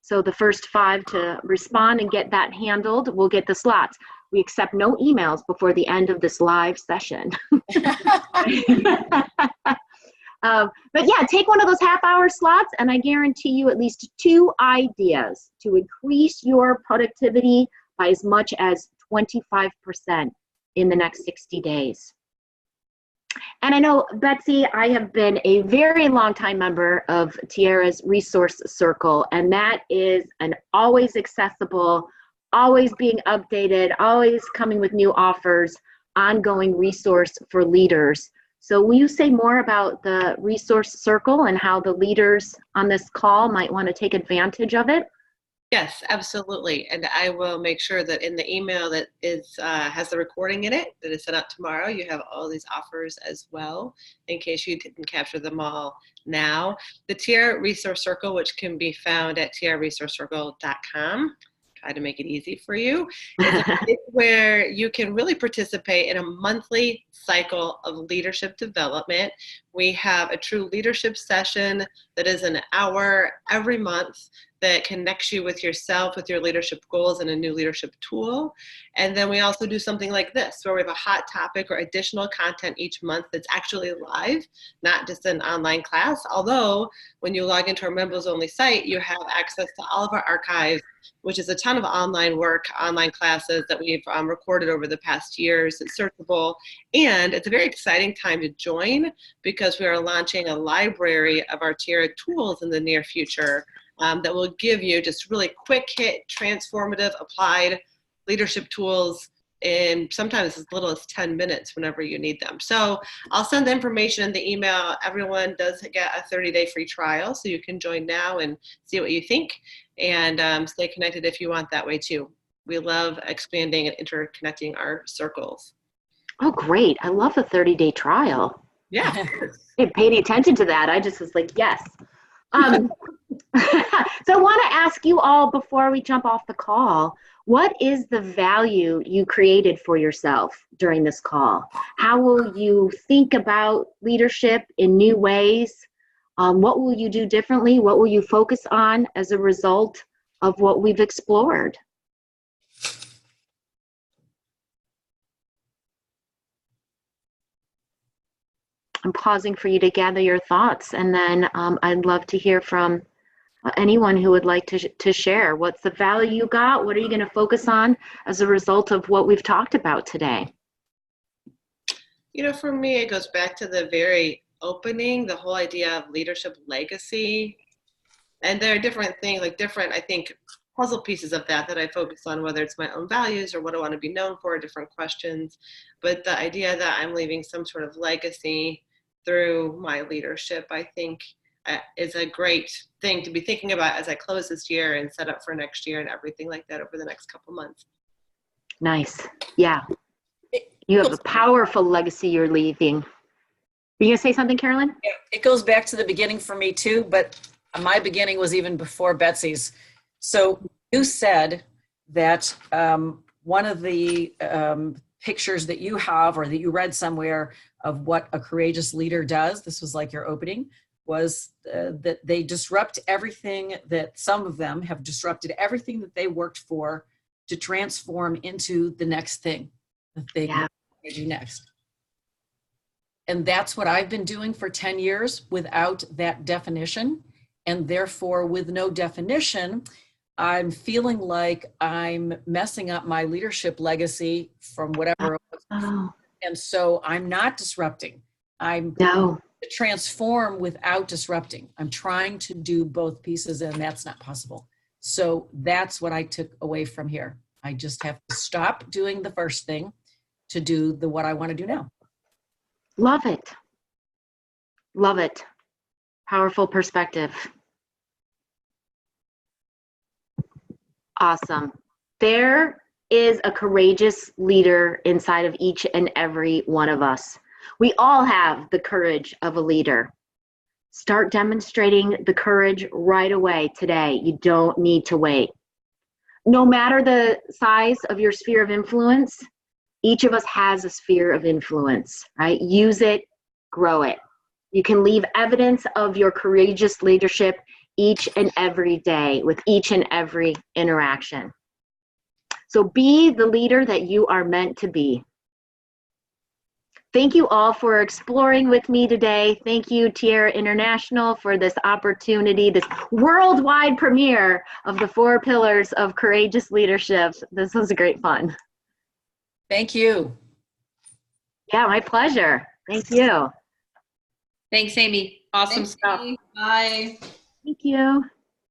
So the first 5 to respond and get that handled will get the slots. We accept no emails before the end of this live session. But take one of those half-hour slots, and I guarantee you at least 2 ideas to increase your productivity by as much as 25% in the next 60 days. And I know, Betsy, I have been a very long time member of Tierra's Resource Circle, and that is an always accessible, always being updated, always coming with new offers, ongoing resource for leaders. So will you say more about the Resource Circle and how the leaders on this call might want to take advantage of it? Yes, absolutely. And I will make sure that in the email that has the recording in it, that is sent out tomorrow, you have all these offers as well, in case you didn't capture them all now. The Tierra Resource Circle, which can be found at tierraresourcecircle.com. try to make it easy for you. It's a place where you can really participate in a monthly cycle of leadership development. We have a true leadership session that is an hour every month that connects you with yourself, with your leadership goals, and a new leadership tool. And then we also do something like this, where we have a hot topic or additional content each month that's actually live, not just an online class. Although when you log into our members only site, you have access to all of our archives, which is a ton of online work, online classes that we've recorded over the past years. It's searchable, and it's a very exciting time to join because we are launching a library of our Tiara tools in the near future that will give you just really quick hit, transformative, applied leadership tools in sometimes as little as 10 minutes whenever you need them. So I'll send the information in the email. Everyone does get a 30-day free trial, so you can join now and see what you think, and stay connected if you want that way too. We love expanding and interconnecting our circles. Oh, great. I love the 30-day trial. Yeah. I paid any attention to that. I just was like, yes. So I want to ask you all before we jump off the call, what is the value you created for yourself during this call? How will you think about leadership in new ways? What will you do differently? What will you focus on as a result of what we've explored? I'm pausing for you to gather your thoughts, and then I'd love to hear from anyone who would like to share. What's the value you got? What are you going to focus on as a result of what we've talked about today? You know, for me, it goes back to the very opening, the whole idea of leadership legacy. And there are different things, like different, I think, puzzle pieces of that I focus on, whether it's my own values or what I want to be known for, different questions. But the idea that I'm leaving some sort of legacy through my leadership, I think, is a great thing to be thinking about as I close this year and set up for next year and everything like that over the next couple months. Nice. Yeah. You have a powerful legacy you're leaving. Are you going to say something, Carolyn? Yeah, it goes back to the beginning for me too, but my beginning was even before Betsy's. So you said that one of the pictures that you have or that you read somewhere of what a courageous leader does, this was like your opening, was that they disrupt everything, that some of them have disrupted everything that they worked for to transform into the next thing that they can do next. And that's what I've been doing for 10 years without that definition. And therefore, with no definition, I'm feeling like I'm messing up my leadership legacy from whatever it was. Oh. And so I'm not disrupting. I'm No. to transform without disrupting. I'm trying to do both pieces, and that's not possible. So that's what I took away from here. I just have to stop doing the first thing to do what I want to do now. Love it. Love it. Powerful perspective. Awesome. There is a courageous leader inside of each and every one of us. We all have the courage of a leader. Start demonstrating the courage right away today. You don't need to wait. No matter the size of your sphere of influence, each of us has a sphere of influence, right? Use it, grow it. You can leave evidence of your courageous leadership each and every day with each and every interaction. So be the leader that you are meant to be. Thank you all for exploring with me today. Thank you, Tiara International, for this opportunity, this worldwide premiere of the 4 Pillars of Courageous Leadership. This was great fun. Thank you. Yeah, my pleasure. Thank you. Thanks, Amy. Awesome stuff. Bye. Thank you.